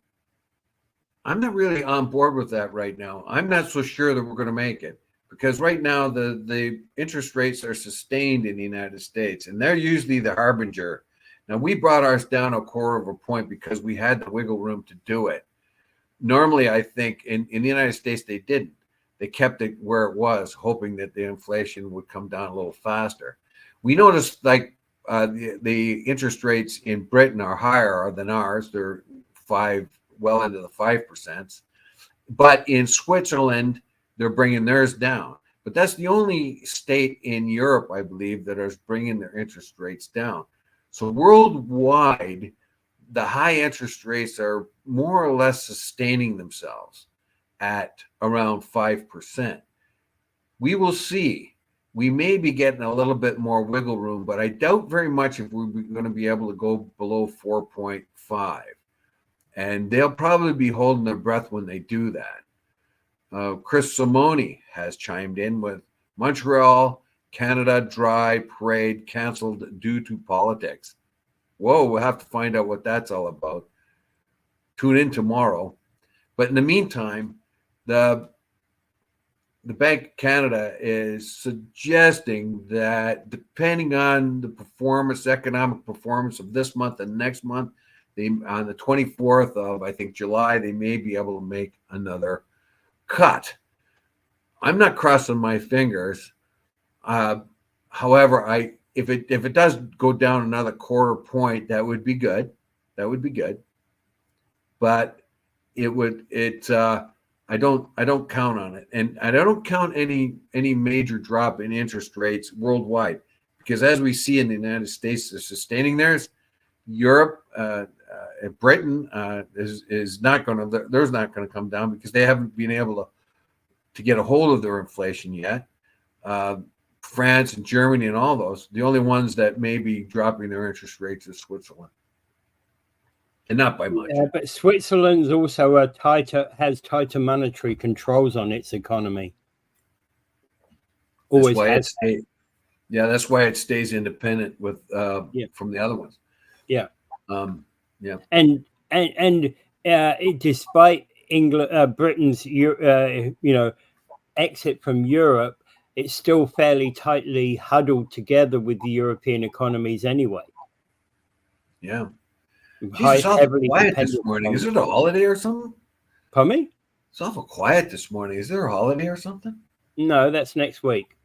[SPEAKER 2] on board with that right now. I'm not so sure that we're going to make it, because right now the interest rates are sustained in the United States, and they're usually the harbinger. Now, we brought ours down a quarter of a point because we had the wiggle room to do it. Normally, I think in the United States, they didn't. They kept it where it was, hoping that the inflation would come down a little faster. We noticed, like the interest rates in Britain are higher than ours. They're well into the 5%. But in Switzerland, they're bringing theirs down. But that's the only state in Europe, I believe, that is bringing their interest rates down. So worldwide, the high interest rates are more or less sustaining themselves at around 5%. We will see. We may be getting a little bit more wiggle room, but I doubt very much if we're going to be able to go below 4.5. And they'll probably be holding their breath when they do that. Chris Simoni has chimed in with Montreal, Canada dry parade canceled due to politics. Whoa, we'll have to find out what that's all about. Tune in tomorrow. But in the meantime, the Bank of Canada is suggesting that depending on the economic performance of this month and next month, on the 24th of, I think, July, they may be able to make another cut. I'm not crossing my fingers. However, if it does go down another quarter point, that would be good. That would be good. But I don't count on it, and I don't count any major drop in interest rates worldwide, because as we see in the United States, they're sustaining theirs. Europe, Britain is not going to. Theirs not going to come down because they haven't been able to get a hold of their inflation yet. France and Germany and all those. The only ones that may be dropping their interest rates is Switzerland. And not by much.
[SPEAKER 1] Yeah, but Switzerland's also has tighter monetary controls on its economy.
[SPEAKER 2] Always has. That's why it stays independent from the other ones.
[SPEAKER 1] Yeah.
[SPEAKER 2] Yeah.
[SPEAKER 1] And despite Britain's exit from Europe, it's still fairly tightly huddled together with the European economies anyway.
[SPEAKER 2] Yeah. It's awful quiet this morning. Is it a holiday or something?
[SPEAKER 1] Pardon me?
[SPEAKER 2] It's awful quiet this morning. Is there a holiday or something?
[SPEAKER 1] No, that's next week.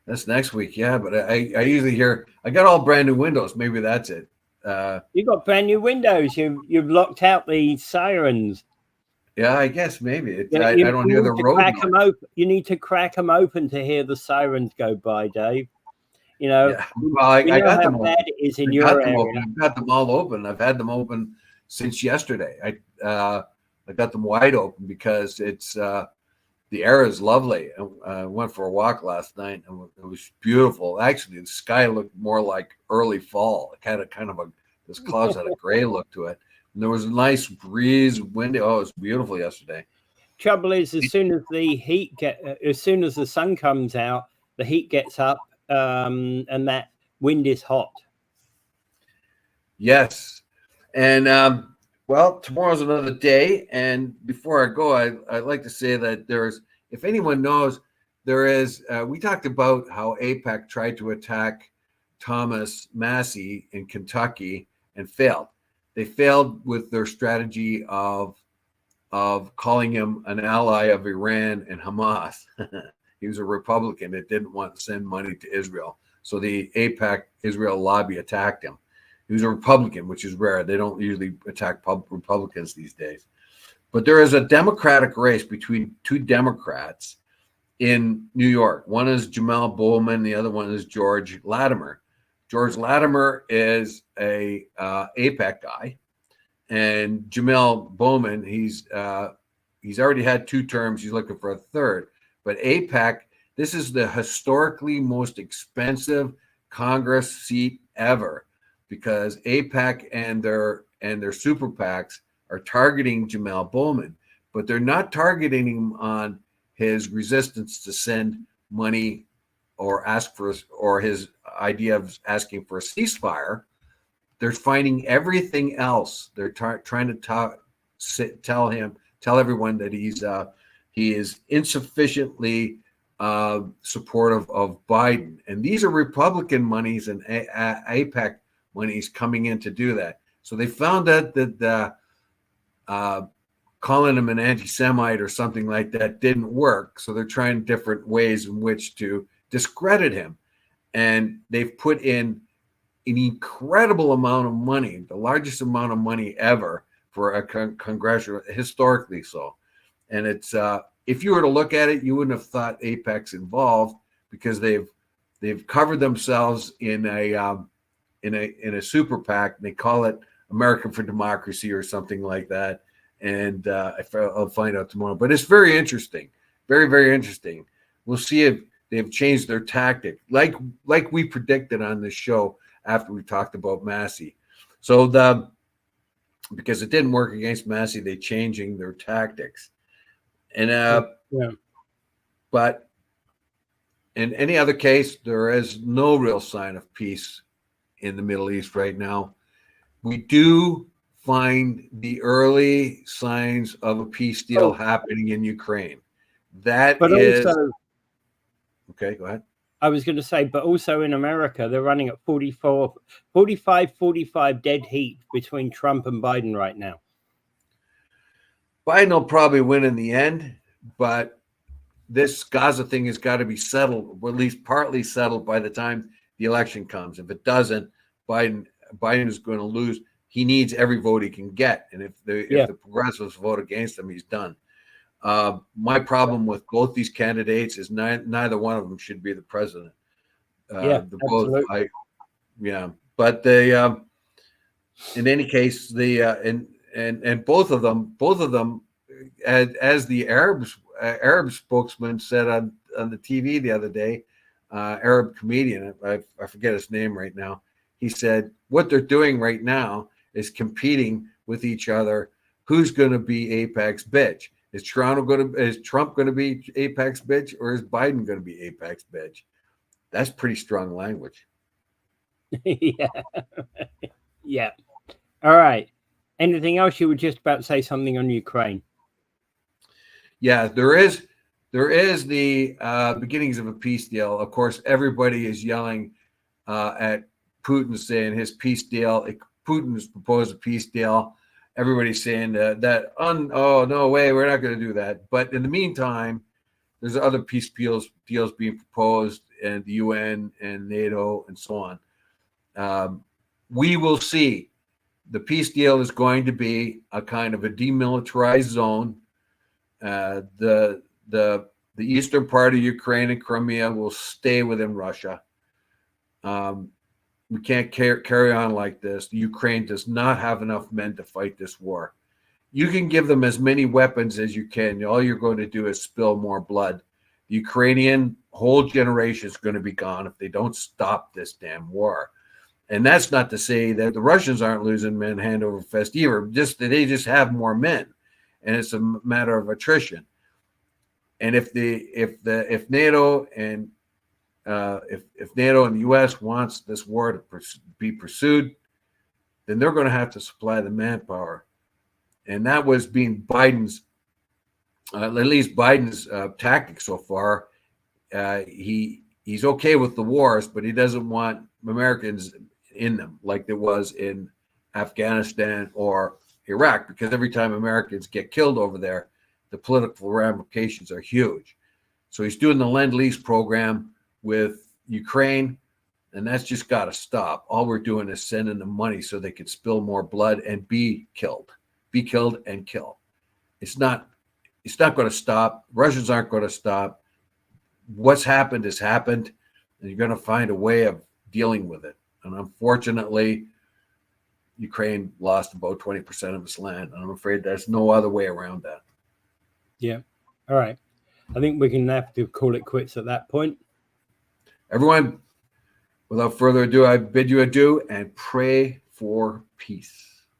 [SPEAKER 2] That's next week, yeah. But I usually hear, I got all brand new windows. Maybe that's it.
[SPEAKER 1] You got brand new windows. You've locked out the sirens.
[SPEAKER 2] Yeah, I guess maybe. I don't hear the road.
[SPEAKER 1] You need to crack them open to hear the sirens go by, Dave.
[SPEAKER 2] Yeah. Well, I got them
[SPEAKER 1] bad it is in your area.
[SPEAKER 2] I've got them all open. I've had them open since yesterday. I got them wide open because it's the air is lovely. I went for a walk last night and it was beautiful. Actually, the sky looked more like early fall. It had this clouds had a gray look to it. And there was a nice breeze, windy. Oh, it was beautiful yesterday.
[SPEAKER 1] Trouble is, as soon as the sun comes out, the heat gets up. And that wind is hot.
[SPEAKER 2] Yes. And tomorrow's another day. And before I go, I'd like to say that if anyone knows, we talked about how AIPAC tried to attack Thomas Massey in Kentucky and failed. They failed with their strategy of calling him an ally of Iran and Hamas. He was a Republican that didn't want to send money to Israel. So the AIPAC Israel lobby attacked him. He was a Republican, which is rare. They don't usually attack Republicans these days. But there is a Democratic race between two Democrats in New York. One is Jamel Bowman. The other one is George Latimer. George Latimer is a AIPAC guy. And Jamel Bowman, he's already had 2 terms. He's looking for a third. But AIPAC, this is the historically most expensive Congress seat ever, because AIPAC and their super PACs are targeting Jamel Bowman, but they're not targeting him on his resistance to send money or his idea of asking for a ceasefire. They're finding everything else. They're trying to tell everyone that he is insufficiently supportive of Biden. And these are Republican monies and AIPAC monies coming in to do that. So they found out that calling him an anti-Semite or something like that didn't work. So they're trying different ways in which to discredit him. And they've put in an incredible amount of money, the largest amount of money ever for a congressional, historically so. And it's if you were to look at it, you wouldn't have thought Apex involved, because they've covered themselves in a super PAC. They call it American for Democracy or something like that. And I'll find out tomorrow. But it's very interesting, very, very interesting. We'll see if they've changed their tactic, like we predicted on this show after we talked about Massey. So because it didn't work against Massey, they're changing their tactics. And but in any other case, there is no real sign of peace in the Middle East right now. We do find the early signs of a peace deal happening in Ukraine. Okay, go ahead.
[SPEAKER 1] I was going to say, but also in America, they're running at 45 dead heat between Trump and Biden right now.
[SPEAKER 2] Biden will probably win in the end, but this Gaza thing has got to be settled, or at least partly settled, by the time the election comes. If it doesn't, Biden is going to lose. He needs every vote he can get, and if the progressives vote against him, he's done. My problem with both these candidates is neither one of them should be the president.
[SPEAKER 1] Absolutely.
[SPEAKER 2] But they, in any case, and both of them, as the Arab spokesman said on the TV the other day, Arab comedian, I forget his name right now. He said what they're doing right now is competing with each other. Who's going to be Apex bitch? Is Trump going to be Apex bitch, or is Biden going to be Apex bitch? That's pretty strong language.
[SPEAKER 1] Yeah. All right. Anything else? You were just about to say something on Ukraine.
[SPEAKER 2] Yeah, there is the beginnings of a peace deal. Of course, everybody is yelling at Putin, saying his peace deal. Putin's proposed a peace deal. Everybody's saying oh, no way, we're not going to do that. But in the meantime, there's other peace deals being proposed, and the UN and NATO and so on. We will see. The peace deal is going to be a kind of a demilitarized zone. The eastern part of Ukraine and Crimea will stay within Russia. We can't carry on like this. Ukraine does not have enough men to fight this war. You can give them as many weapons as you can. All you're going to do is spill more blood. The Ukrainian whole generation is going to be gone if they don't stop this damn war. And that's not to say that the Russians aren't losing men hand over fist either. Just that they just have more men, and it's a matter of attrition. And if NATO and if NATO and the U.S. wants this war to be pursued, then they're going to have to supply the manpower. And that was being Biden's, at least Biden's tactic so far. He's okay with the wars, but he doesn't want Americans in them like there was in Afghanistan or Iraq, because every time Americans get killed over there, the political ramifications are huge. So he's doing the Lend-Lease program with Ukraine, and that's just got to stop. All we're doing is sending them money so they can spill more blood and be killed and kill. It's not going to stop. Russians aren't going to stop. What's happened has happened, and you're going to find a way of dealing with it. And unfortunately, Ukraine lost about 20% of its land, and I'm afraid there's no other way around that.
[SPEAKER 1] Yeah. All right. I think we're going to have to call it quits at that point.
[SPEAKER 2] Everyone, without further ado, I bid you adieu and pray for peace.